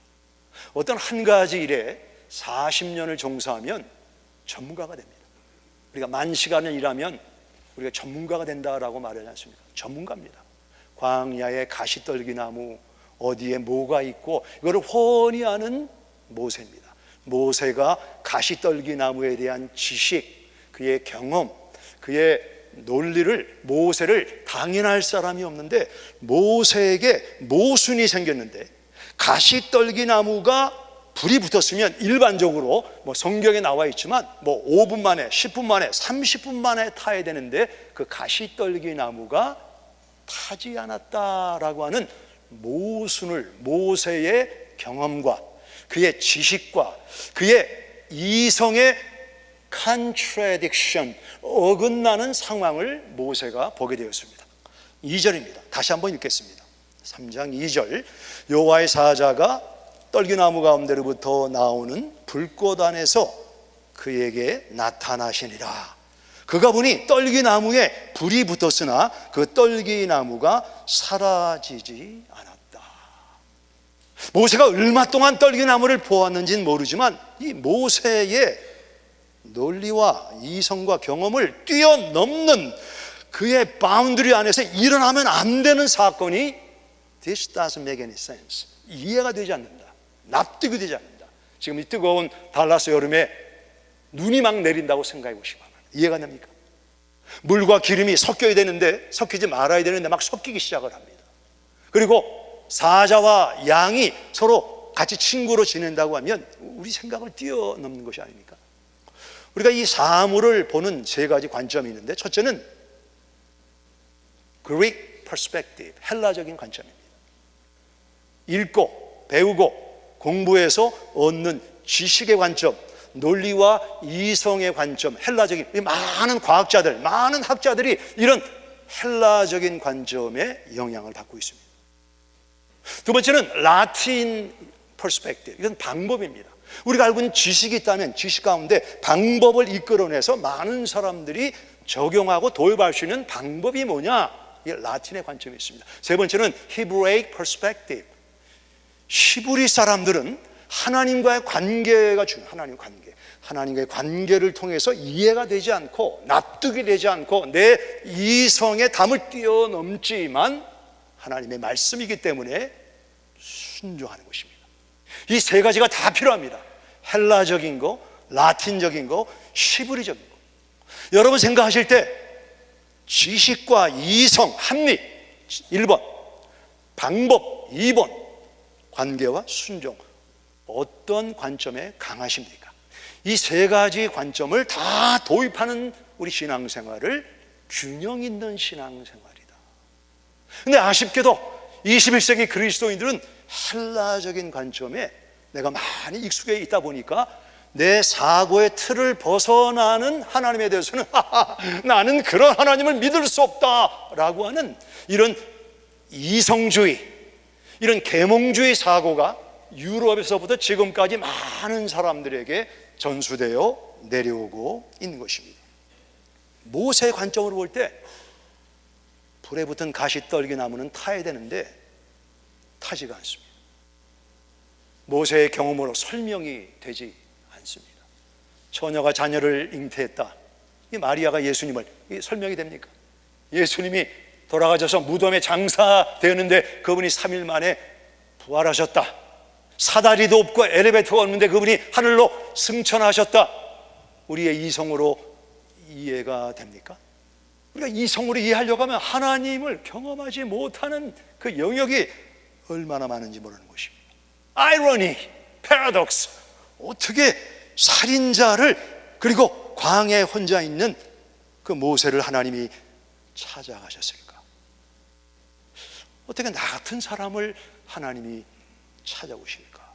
어떤 한 가지 일에 40년을 종사하면 전문가가 됩니다. 우리가 10,000시간을 일하면 우리가 전문가가 된다라고 말하지 않습니까? 전문가입니다. 광야의 가시떨기 나무 어디에 뭐가 있고 이거를 훤히 아는 모세입니다. 모세가 가시떨기 나무에 대한 지식, 그의 경험, 그의 논리를, 모세를 당연할 사람이 없는데 모세에게 모순이 생겼는데, 가시떨기 나무가 불이 붙었으면 일반적으로 성경에 나와 있지만 5분 만에, 10분 만에, 30분 만에 타야 되는데 그 가시떨기 나무가 타지 않았다라고 하는 모순을, 모세의 경험과 그의 지식과 그의 이성의 contradiction, 어긋나는 상황을 모세가 보게 되었습니다. 2절입니다. 다시 한번 읽겠습니다. 3장 2절. 여호와의 사자가 떨기나무 가운데로부터 나오는 불꽃 안에서 그에게 나타나시니라. 그가 보니 떨기나무에 불이 붙었으나 그 떨기나무가 사라지지 않았다. 모세가 얼마 동안 떨기나무를 보았는지는 모르지만 이 모세의 논리와 이성과 경험을 뛰어넘는 그의 바운드리 안에서 일어나면 안 되는 사건이 This doesn't make any sense. 이해가 되지 않는다. 납득이 되지 않는다. 지금 이 뜨거운 달라스 여름에 눈이 막 내린다고 생각해 보시기 바랍니다. 이해가 됩니까? 물과 기름이 섞여야 되는데, 섞이지 말아야 되는데 막 섞이기 시작을 합니다. 그리고 사자와 양이 서로 같이 친구로 지낸다고 하면 우리 생각을 뛰어넘는 것이 아닙니까? 우리가 이 사물을 보는 세 가지 관점이 있는데, 첫째는 Greek perspective, 헬라적인 관점입니다. 읽고 배우고 공부해서 얻는 지식의 관점, 논리와 이성의 관점, 헬라적인, 많은 과학자들, 많은 학자들이 이런 헬라적인 관점에 영향을 받고 있습니다. 두 번째는 라틴 퍼스펙티브, 이건 방법입니다. 우리가 알고 있는 지식이 있다면 지식 가운데 방법을 이끌어내서 많은 사람들이 적용하고 도입할 수 있는 방법이 뭐냐? 이게 라틴의 관점이 있습니다. 세 번째는 히브레이크 퍼스펙티브. 히브리 사람들은 하나님과의 관계가 중요해요. 하나님의 관계. 하나님과의 관계를 통해서 이해가 되지 않고 납득이 되지 않고 내 이성의 담을 뛰어넘지만 하나님의 말씀이기 때문에 순종하는 것입니다. 이 세 가지가 다 필요합니다. 헬라적인 거, 라틴적인 거, 히브리적인 거. 여러분 생각하실 때 지식과 이성, 합리 1번, 방법 2번, 관계와 순종, 어떤 관점에 강하십니까? 이 세 가지 관점을 다 도입하는 우리 신앙생활을 균형 있는 신앙생활이다. 근데 아쉽게도 21세기 그리스도인들은 헬라적인 관점에 내가 많이 익숙해 있다 보니까 내 사고의 틀을 벗어나는 하나님에 대해서는 나는 그런 하나님을 믿을 수 없다라고 하는 이런 이성주의, 이런 계몽주의 사고가 유럽에서부터 지금까지 많은 사람들에게 전수되어 내려오고 있는 것입니다. 모세의 관점으로 볼 때 불에 붙은 가시떨기 나무는 타야 되는데 타지가 않습니다. 모세의 경험으로 설명이 되지 않습니다. 처녀가 자녀를 잉태했다. 이 마리아가 예수님을, 이 설명이 됩니까? 예수님이 돌아가셔서 무덤에 장사되었는데 그분이 3일 만에 부활하셨다. 사다리도 없고 엘리베이터가 없는데 그분이 하늘로 승천하셨다. 우리의 이성으로 이해가 됩니까? 우리가 이성으로 이해하려고 하면 하나님을 경험하지 못하는 그 영역이 얼마나 많은지 모르는 것입니다. 아이러니, 패러독스. 어떻게 살인자를, 그리고 광야에 혼자 있는 그 모세를 하나님이 찾아가셨을까? 어떻게 나 같은 사람을 하나님이 찾아오실까?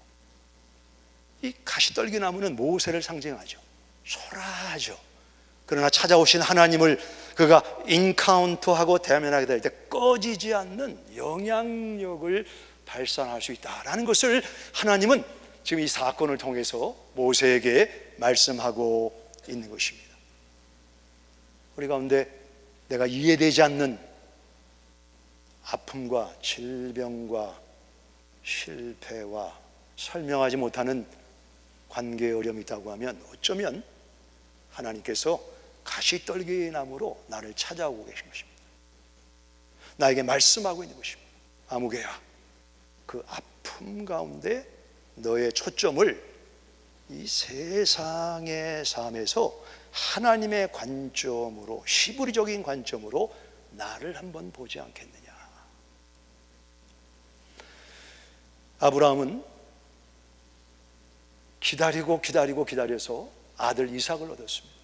이 가시떨기 나무는 모세를 상징하죠. 초라하죠. 그러나 찾아오신 하나님을 그가 인카운터하고 대면하게 될 때 꺼지지 않는 영향력을 발산할 수 있다라는 것을 하나님은 지금 이 사건을 통해서 모세에게 말씀하고 있는 것입니다. 우리 가운데 내가 이해되지 않는 아픔과 질병과 실패와 설명하지 못하는 관계의 어려움이 있다고 하면 어쩌면 하나님께서 가시떨기의 나무로 나를 찾아오고 계신 것입니다. 나에게 말씀하고 있는 것입니다. 아무개야, 그 아픔 가운데 너의 초점을 이 세상의 삶에서 하나님의 관점으로, 시브리적인 관점으로 나를 한번 보지 않겠느냐. 아브라함은 기다려서 아들 이삭을 얻었습니다.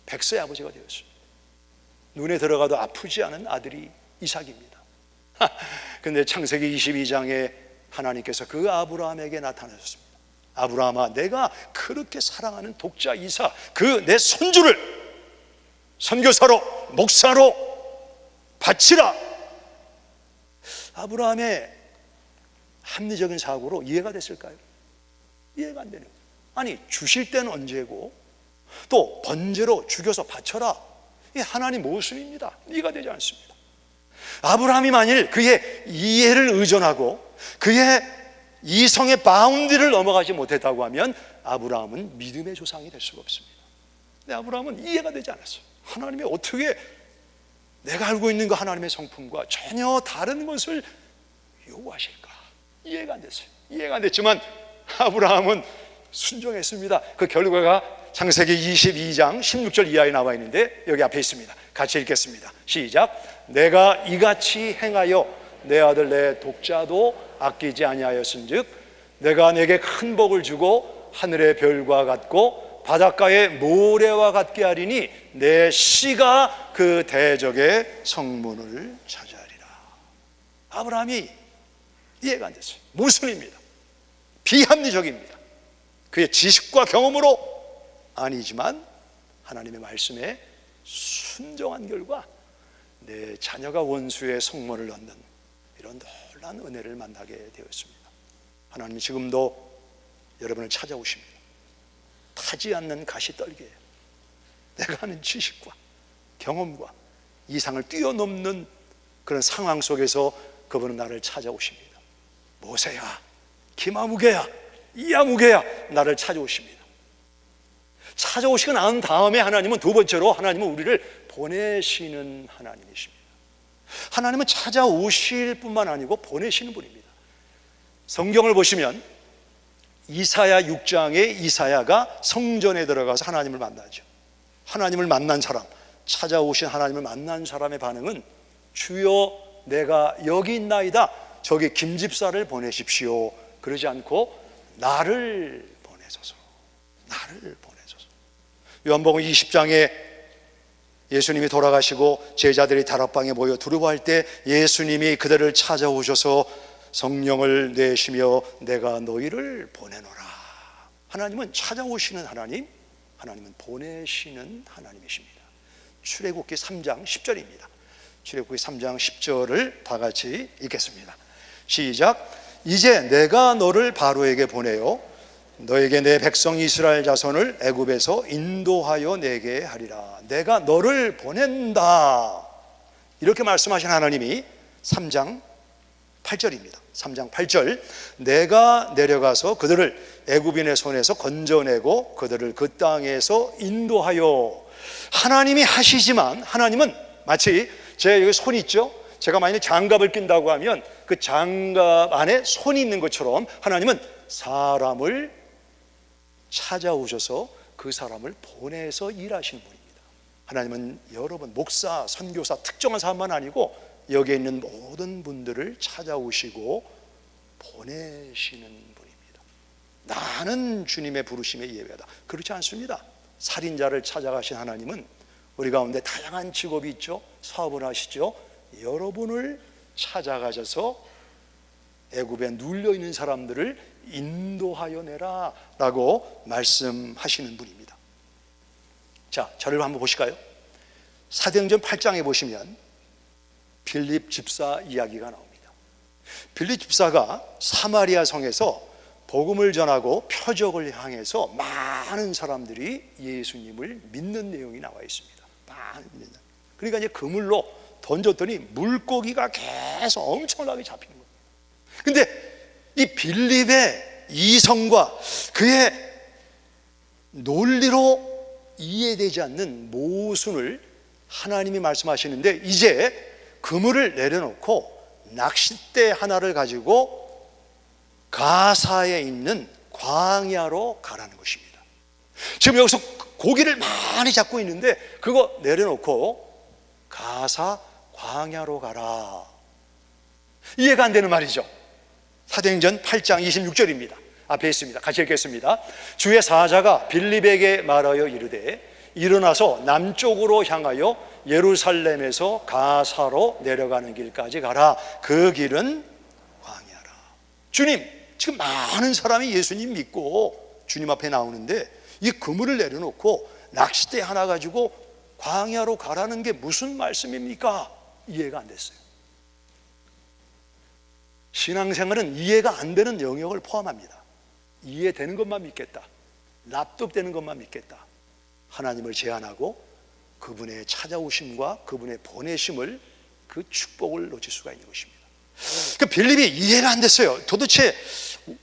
100세의 아버지가 되었습니다. 눈에 들어가도 아프지 않은 아들이 이삭입니다. 근데 창세기 22장에 하나님께서 그 아브라함에게 나타나셨습니다. 아브라함아, 내가 그렇게 사랑하는 독자 이삭, 그 내 손주를 선교사로, 목사로 바치라. 아브라함의 합리적인 사고로 이해가 됐을까요? 이해가 안 되는 거예요. 아니, 주실 때는 언제고 또 번제로 죽여서 바쳐라, 이 하나님 모순입니다. 이해가 되지 않습니다. 아브라함이 만일 그의 이해를 의존하고 그의 이성의 바운드를 넘어가지 못했다고 하면 아브라함은 믿음의 조상이 될 수가 없습니다. 근데 아브라함은 이해가 되지 않았어요. 하나님이 어떻게 내가 알고 있는 그 하나님의 성품과 전혀 다른 것을 요구하실까? 이해가 안 됐어요. 이해가 안 됐지만 아브라함은 순종했습니다. 그 결과가 창세기 22장 16절 이하에 나와 있는데 여기 앞에 있습니다. 같이 읽겠습니다. 시작. 내가 이같이 행하여 내 아들 내 독자도 아끼지 아니하였은즉 내가 내게 큰 복을 주고 하늘의 별과 같고 바닷가의 모래와 같게 하리니 내 씨가 그 대적의 성문을 차지하리라. 아브라함이 이해가 안 됐어요. 모순입니다. 비합리적입니다. 그의 지식과 경험으로 아니지만 하나님의 말씀에 순종한 결과 내 자녀가 원수의 성문을 얻는 이런 놀라운 은혜를 만나게 되었습니다. 하나님이 지금도 여러분을 찾아오십니다. 타지 않는 가시떨기에 내가 하는 지식과 경험과 이상을 뛰어넘는 그런 상황 속에서 그분은 나를 찾아오십니다. 모세야, 김아무개야, 이아무개야, 나를 찾아오십니다. 찾아오시고 난 다음에 하나님은 두 번째로 하나님은 우리를 보내시는 하나님이십니다. 하나님은 찾아오실 뿐만 아니고 보내시는 분입니다. 성경을 보시면 이사야 6장에 이사야가 성전에 들어가서 하나님을 만나죠. 하나님을 만난 사람, 찾아오신 하나님을 만난 사람의 반응은 주여 내가 여기 있나이다, 저기 김집사를 보내십시오. 그러지 않고 나를 보내소서, 나를 보내소서. 요한복음 20장에 예수님이 돌아가시고 제자들이 다락방에 모여 두려워할 때 예수님이 그들을 찾아오셔서 성령을 내시며 내가 너희를 보내노라. 하나님은 찾아오시는 하나님, 하나님은 보내시는 하나님이십니다. 출애굽기 3장 10절입니다. 출애굽기 3장 10절을 다 같이 읽겠습니다. 시작. 이제 내가 너를 바로에게 보내어 너에게 내 백성 이스라엘 자손을 애굽에서 인도하여 내게 하리라. 내가 너를 보낸다. 이렇게 말씀하신 하나님이 3장 8절입니다. 3장 8절. 내가 내려가서 그들을 애굽인의 손에서 건져내고 그들을 그 땅에서 인도하여. 하나님이 하시지만 하나님은 마치 제 여기 손 있죠? 제가 만약에 장갑을 낀다고 하면 그 장갑 안에 손이 있는 것처럼 하나님은 사람을 찾아오셔서 그 사람을 보내서 일하시는 분입니다. 하나님은 여러분 목사, 선교사 특정한 사람만 아니고 여기에 있는 모든 분들을 찾아오시고 보내시는 분입니다. 나는 주님의 부르심에 예배하다. 그렇지 않습니다. 살인자를 찾아가신 하나님은 우리 가운데 다양한 직업이 있죠. 사업을 하시죠. 여러분을 찾아가셔서 애굽에 눌려있는 사람들을 인도하여 내라 라고 말씀하시는 분입니다. 자, 저를 한번 보실까요? 사도행전 8장에 보시면 빌립 집사 이야기가 나옵니다. 빌립 집사가 사마리아 성에서 복음을 전하고 표적을 향해서 많은 사람들이 예수님을 믿는 내용이 나와 있습니다. 그러니까 이제 그물로 던졌더니 물고기가 계속 엄청나게 잡히는 거예요. 근데 이 빌립의 이성과 그의 논리로 이해되지 않는 모순을 하나님이 말씀하시는데, 이제 그물을 내려놓고 낚싯대 하나를 가지고 가사에 있는 광야로 가라는 것입니다. 지금 여기서 고기를 많이 잡고 있는데 그거 내려놓고 가사 광야로 가라. 이해가 안 되는 말이죠. 사도행전 8장 26절입니다. 앞에 있습니다. 같이 읽겠습니다. 주의 사자가 빌립에게 말하여 이르되 일어나서 남쪽으로 향하여 예루살렘에서 가사로 내려가는 길까지 가라. 그 길은 광야라. 주님, 지금 많은 사람이 예수님 믿고 주님 앞에 나오는데 이 그물을 내려놓고 낚싯대 하나 가지고 광야로 가라는 게 무슨 말씀입니까? 이해가 안 됐어요. 신앙생활은 이해가 안 되는 영역을 포함합니다. 이해되는 것만 믿겠다, 납득되는 것만 믿겠다. 하나님을 제안하고 그분의 찾아오심과 그분의 보내심을, 그 축복을 놓칠 수가 있는 것입니다. 그 빌립이 이해가 안 됐어요. 도대체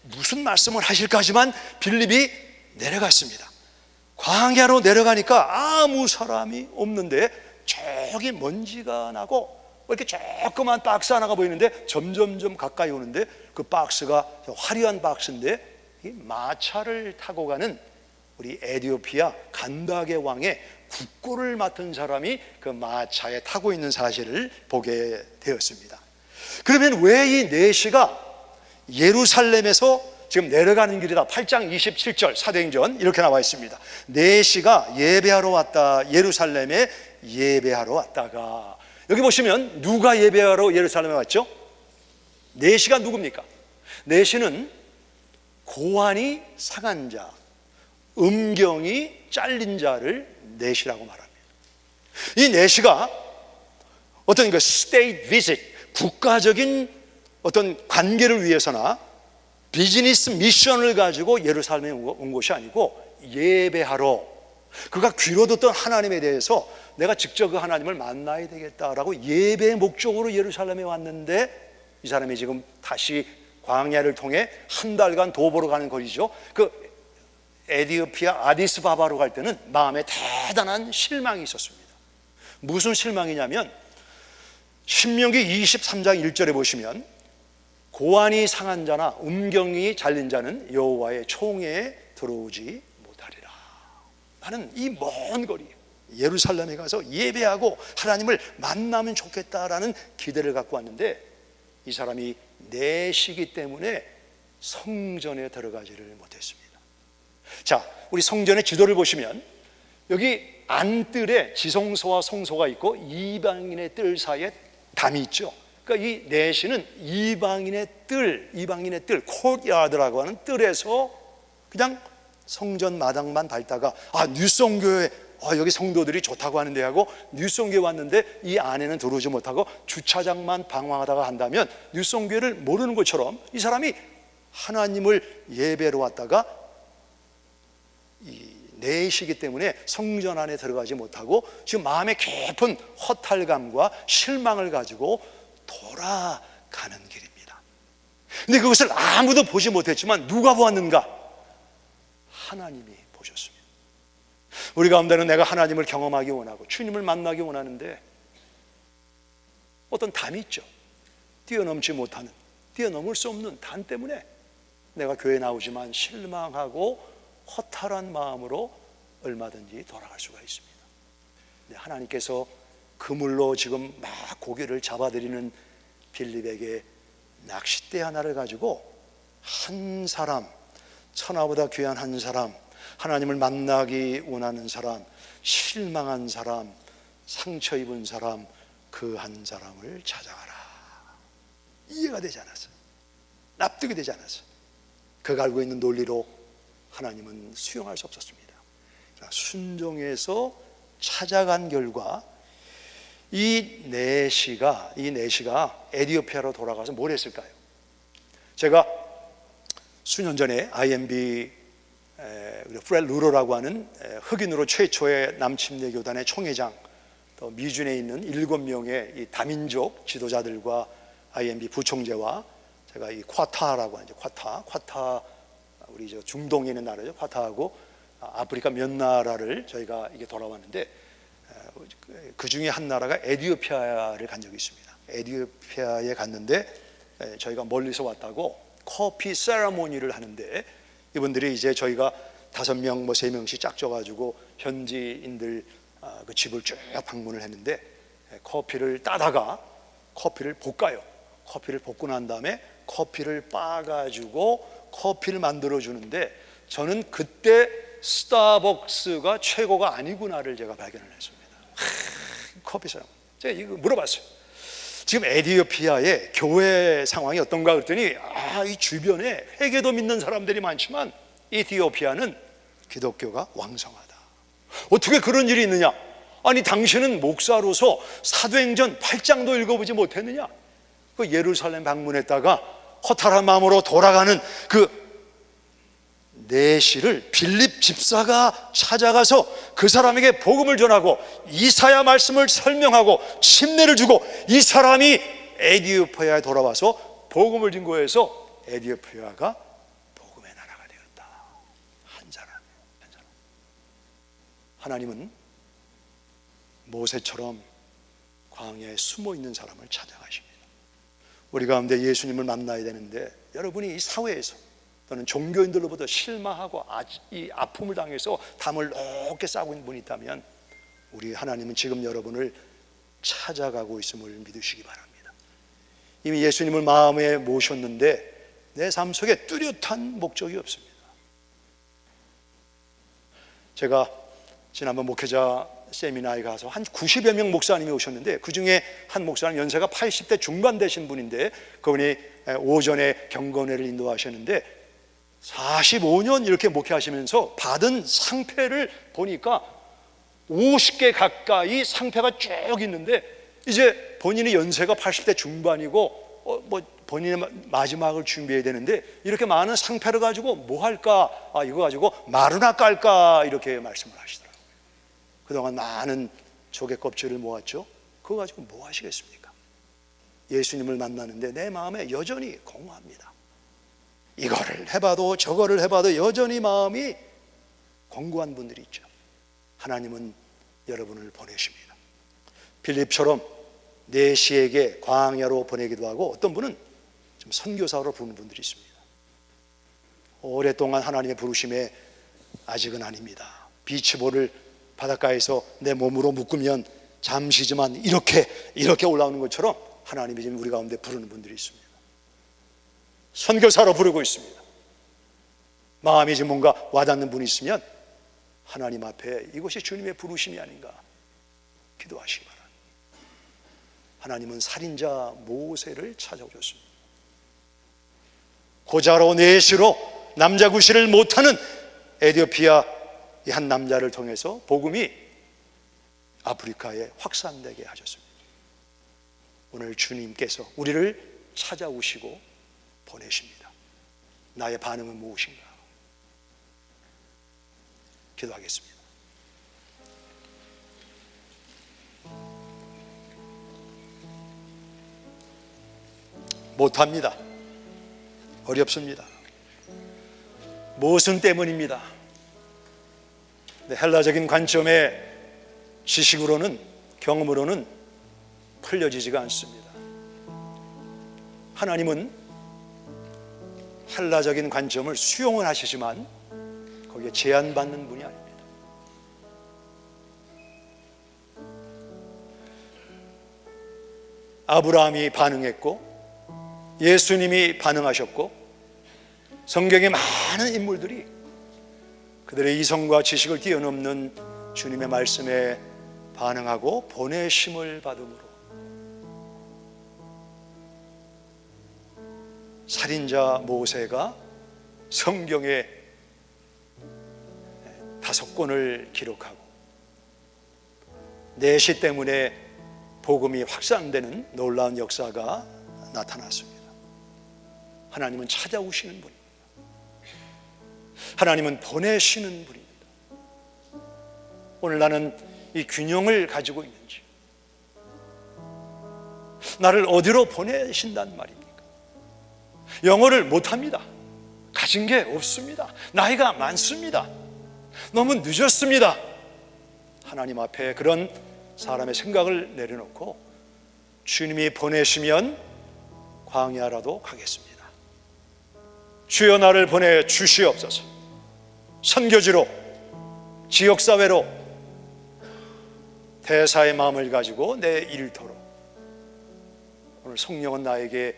무슨 말씀을 하실까 하지만 빌립이 내려갔습니다. 광야로 내려가니까 아무 사람이 없는데 저기 먼지가 나고 이렇게 조그만 박스 하나가 보이는데 점점점 가까이 오는데 그 박스가 화려한 박스인데 이 마차를 타고 가는 우리 에티오피아 간다게 왕의 국고를 맡은 사람이 그 마차에 타고 있는 사실을 보게 되었습니다. 그러면 왜 이 내시가 예루살렘에서 지금 내려가는 길이다? 8장 27절 사도행전 이렇게 나와 있습니다. 내시가 예배하러 왔다. 예루살렘에 예배하러 왔다가, 여기 보시면 누가 예배하러 예루살렘에 왔죠? 내시가 누굽니까? 내시는 고환이 상한 자, 음경이 잘린 자를 내시라고 말합니다. 이 내시가 어떤 그 스테이트 비짓, 국가적인 어떤 관계를 위해서나 비즈니스 미션을 가지고 예루살렘에 온 것이 아니고 예배하러, 그가 귀로 듣던 하나님에 대해서 내가 직접 그 하나님을 만나야 되겠다라고 예배의 목적으로 예루살렘에 왔는데, 이 사람이 지금 다시 광야를 통해 한 달간 도보로 가는 거리죠. 그 에티오피아 아디스바바로 갈 때는 마음에 대단한 실망이 있었습니다. 무슨 실망이냐면 신명기 23장 1절에 보시면 고환이 상한 자나 음경이 잘린 자는 여호와의 총회에 들어오지 못하리라. 나는 이 먼 거리 예루살렘에 가서 예배하고 하나님을 만나면 좋겠다라는 기대를 갖고 왔는데, 이 사람이 내시기 때문에 성전에 들어가지를 못했습니다. 자, 우리 성전의 지도를 보시면 여기 안뜰에 지성소와 성소가 있고 이방인의 뜰 사이에 담이 있죠. 그러니까 이 내시는 이방인의 뜰, 코트야드라고 하는 뜰에서 그냥 성전 마당만 밟다가 뉴송교회, 여기 성도들이 좋다고 하는데 하고 뉴송교회 왔는데 이 안에는 들어오지 못하고 주차장만 방황하다가 한다면 뉴송교회를 모르는 것처럼 이 사람이 하나님을 예배로 왔다가 이 내시기 때문에 성전 안에 들어가지 못하고 지금 마음에 깊은 허탈감과 실망을 가지고 돌아가는 길입니다. 근데 그것을 아무도 보지 못했지만 누가 보았는가? 하나님이 보셨습니다. 우리 가운데는 내가 하나님을 경험하기 원하고 주님을 만나기 원하는데 어떤 담이 있죠. 뛰어넘지 못하는, 뛰어넘을 수 없는 담 때문에 내가 교회에 나오지만 실망하고 허탈한 마음으로 얼마든지 돌아갈 수가 있습니다. 하나님께서 그물로 지금 막 고기를 잡아들이는 빌립에게 낚싯대 하나를 가지고 한 사람, 천하보다 귀한 한 사람, 하나님을 만나기 원하는 사람, 실망한 사람, 상처 입은 사람, 그 한 사람을 찾아가라. 이해가 되지 않았어요. 납득이 되지 않았어요. 그가 알고 있는 논리로 하나님은 수용할 수 없었습니다. 순종해서 찾아간 결과 이 내시가 에티오피아로 돌아가서 뭘 했을까요? 제가 수년 전에 IMB 프렛 루러라고 하는 흑인으로 최초의 남침내 교단의 총회장, 또 미준에 있는 7명의 이 다민족 지도자들과 IMB 부총재와 제가 이 콰타라고 하죠. 콰타 우리 저 중동에 있는 나라죠. 콰타하고 아프리카 몇 나라를 저희가 이게 돌아왔는데 그 중에 한 나라가 에티오피아를 간 적이 있습니다. 에티오피아에 갔는데 저희가 멀리서 왔다고 커피 세레모니를 하는데 이분들이 이제 저희가 5명 뭐 3명씩 짝져가지고 현지인들 그 집을 쭉 방문을 했는데 커피를 따다가 커피를 볶아요. 커피를 볶고 난 다음에 커피를 빠가지고 커피를 만들어 주는데 저는 그때 스타벅스가 최고가 아니구나를 제가 발견을 했습니다. 커피 사람 제가 이거 물어봤어요. 지금 에티오피아의 교회 상황이 어떤가 그랬더니 이 주변에 회개도 믿는 사람들이 많지만 에티오피아는 기독교가 왕성하다. 어떻게 그런 일이 있느냐? 아니 당신은 목사로서 사도행전 8장도 읽어보지 못했느냐? 그 예루살렘 방문했다가 허탈한 마음으로 돌아가는 그 내시를 빌립 집사가 찾아가서 그 사람에게 복음을 전하고 이사야 말씀을 설명하고 침례를 주고 이 사람이 에티오피아에 돌아와서 복음을 증거해서 에티오피아가 복음의 나라가 되었다. 한 사람. 하나님은 모세처럼 광야에 숨어 있는 사람을 찾아가십니다. 우리 가운데 예수님을 만나야 되는데 여러분이 이 사회에서 또는 종교인들로부터 실망하고 이 아픔을 당해서 담을 높게 싸고 있는 분이 있다면 우리 하나님은 지금 여러분을 찾아가고 있음을 믿으시기 바랍니다. 이미 예수님을 마음에 모셨는데 내 삶 속에 뚜렷한 목적이 없습니다. 제가 지난번 목회자 세미나에 가서 한 90여 명 목사님이 오셨는데 그 중에 한 목사님 연세가 80대 중반 되신 분인데 그분이 오전에 경건회를 인도하셨는데 45년 이렇게 목회하시면서 받은 상패를 보니까 50개 가까이 상패가 쭉 있는데 이제 본인이 연세가 80대 중반이고 뭐 본인의 마지막을 준비해야 되는데 이렇게 많은 상패를 가지고 뭐 할까? 이거 가지고 마루나 깔까? 이렇게 말씀을 하시더라고요. 그동안 많은 조개 껍질을 모았죠. 그거 가지고 뭐 하시겠습니까? 예수님을 만나는데 내 마음에 여전히 공허합니다. 이거를 해봐도 저거를 해봐도 여전히 마음이 공고한 분들이 있죠. 하나님은 여러분을 보내십니다. 빌립처럼 내시에게 광야로 보내기도 하고 어떤 분은 좀 선교사로 부르는 분들이 있습니다. 오랫동안 하나님의 부르심에 아직은 아닙니다. 비치볼을 바닷가에서 내 몸으로 묶으면 잠시지만 이렇게 올라오는 것처럼 하나님이 지금 우리 가운데 부르는 분들이 있습니다. 선교사로 부르고 있습니다. 마음이 지금 뭔가 와닿는 분이 있으면 하나님 앞에 이것이 주님의 부르심이 아닌가 기도하시기 바랍니다. 하나님은 살인자 모세를 찾아오셨습니다. 고자로 내시로 남자 구실을 못하는 에티오피아 한 남자를 통해서 복음이 아프리카에 확산되게 하셨습니다. 오늘 주님께서 우리를 찾아오시고 보내십니다. 나의 반응은 무엇인가? 기도하겠습니다. 못합니다. 어렵습니다. 무엇은 때문입니다. 헬라적인 관점의 지식으로는 경험으로는 풀려지지가 않습니다. 하나님은 헬라적인 관점을 수용은 하시지만 거기에 제한받는 분이 아닙니다. 아브라함이 반응했고 예수님이 반응하셨고 성경의 많은 인물들이 그들의 이성과 지식을 뛰어넘는 주님의 말씀에 반응하고 보내심을 받음으로 살인자 모세가 성경에 5권을 기록하고 내시 때문에 복음이 확산되는 놀라운 역사가 나타났습니다. 하나님은 찾아오시는 분입니다. 하나님은 보내시는 분입니다. 오늘 나는 이 균형을 가지고 있는지, 나를 어디로 보내신단 말입니까? 영어를 못합니다. 가진 게 없습니다. 나이가 많습니다. 너무 늦었습니다. 하나님 앞에 그런 사람의 생각을 내려놓고 주님이 보내시면 광야라도 가겠습니다. 주여 나를 보내 주시옵소서. 선교지로, 지역사회로, 대사의 마음을 가지고 내 일터로. 오늘 성령은 나에게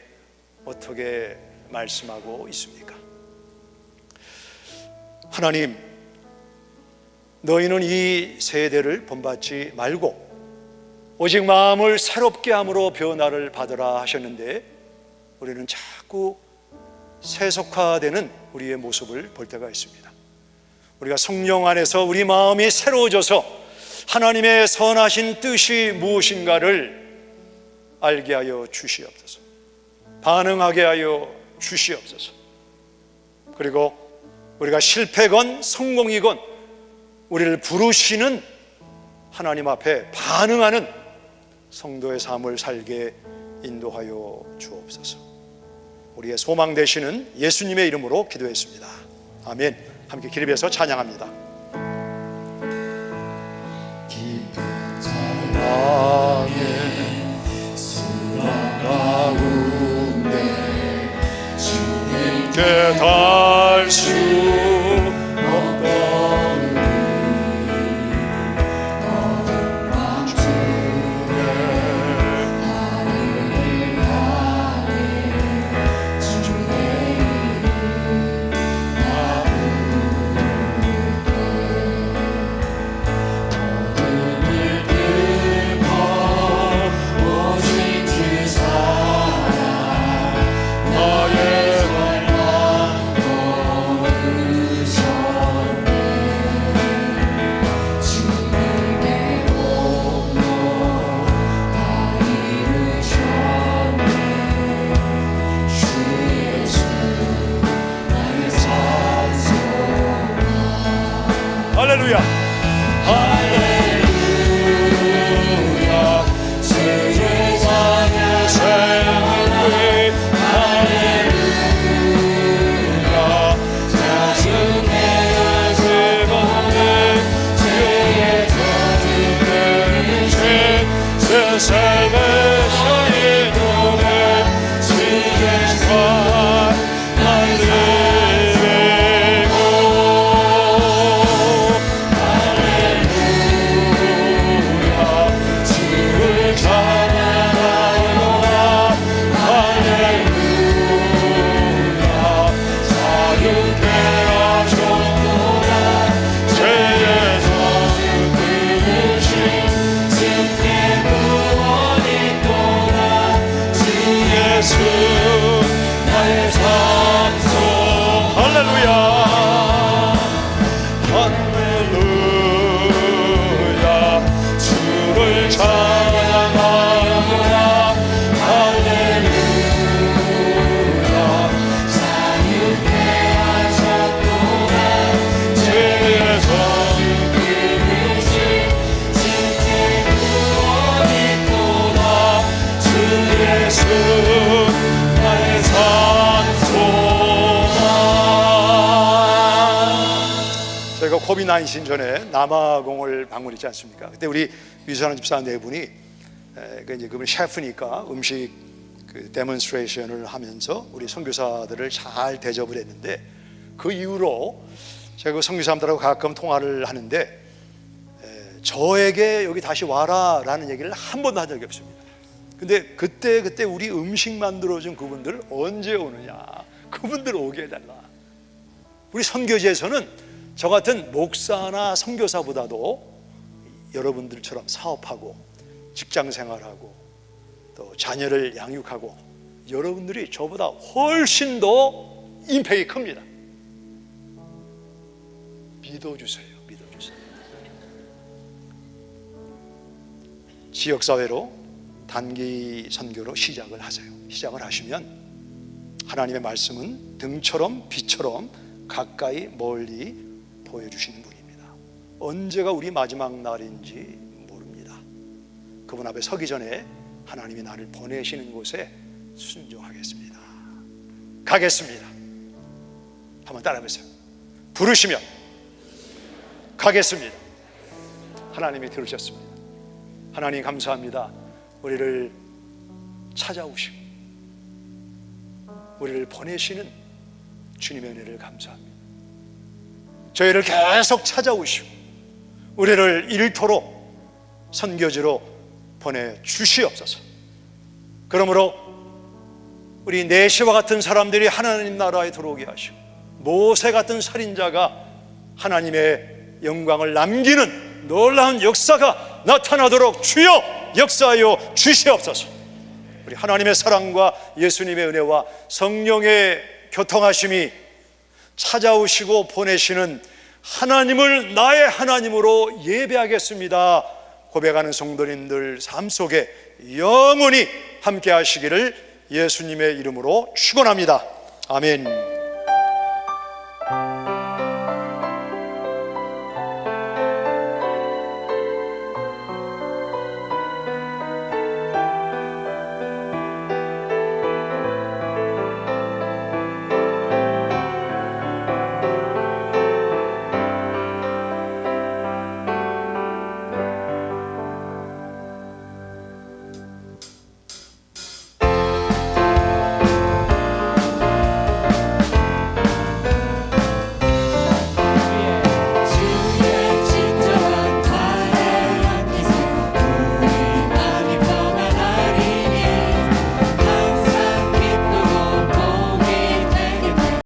어떻게 말씀하고 있습니까? 하나님, 너희는 이 세대를 본받지 말고 오직 마음을 새롭게 함으로 변화를 받으라 하셨는데, 우리는 자꾸 세속화되는 우리의 모습을 볼 때가 있습니다. 우리가 성령 안에서 우리 마음이 새로워져서 하나님의 선하신 뜻이 무엇인가를 알게 하여 주시옵소서. 반응하게 하여 주시옵소서. 그리고 우리가 실패건 성공이건 우리를 부르시는 하나님 앞에 반응하는 성도의 삶을 살게 인도하여 주옵소서. 우리의 소망 되시는 예수님의 이름으로 기도했습니다. 아멘. 함께 기립에서 찬양합니다. 깊은 사랑의 수렁 가운데 주님께 닿을 수 없던 어둠 밤중에 하늘을 향해 주의 이름 할렐루야. 할렐루야 주의 자녀 세우리 할렐루야 자신의 세번에 죄의 저주를 죄 살베셔의 눈에 주의 사 나의 찬송 할렐루야 할렐루야 주를 찬양하노라 할렐루야 자유케 하셨도다 죄에서 주께시 주께 구원이 또다 주 예수 나의 찬송아. 저희가 코비드-19 전에 남아공을 방문했지 않습니까? 그때 우리 유선한 집사 네 분이 그분 셰프니까 음식 데몬스트레이션을 하면서 우리 선교사들을 잘 대접을 했는데, 그 이후로 제가 선교사님들하고 가끔 통화를 하는데 저에게 여기 다시 와라 라는 얘기를 한 번도 한 적이 없습니다. 근데 그때 우리 음식 만들어준 그분들 언제 오느냐, 그분들 오게 해달라. 우리 선교지에서는 저 같은 목사나 선교사보다도 여러분들처럼 사업하고 직장생활하고 또 자녀를 양육하고 여러분들이 저보다 훨씬 더 임팩이 큽니다. 믿어주세요. 믿어주세요. 지역사회로 단기 선교로 시작을 하세요. 시작을 하시면 하나님의 말씀은 등처럼 빛처럼 가까이 멀리 보여주시는 분입니다. 언제가 우리 마지막 날인지 모릅니다. 그분 앞에 서기 전에 하나님이 나를 보내시는 곳에 순종하겠습니다. 가겠습니다. 한번 따라해보세요. 부르시면 가겠습니다. 하나님이 들으셨습니다. 하나님 감사합니다. 우리를 찾아오시고 우리를 보내시는 주님의 은혜를 감사합니다. 저희를 계속 찾아오시고 우리를 일터로 선교지로 보내주시옵소서. 그러므로 우리 내시와 같은 사람들이 하나님 나라에 들어오게 하시고 모세 같은 살인자가 하나님의 영광을 남기는 놀라운 역사가 나타나도록 주여 역사하여 주시옵소서. 우리 하나님의 사랑과 예수님의 은혜와 성령의 교통하심이 찾아오시고 보내시는 하나님을 나의 하나님으로 예배하겠습니다 고백하는 성도님들 삶 속에 영원히 함께 하시기를 예수님의 이름으로 축원합니다. 아멘.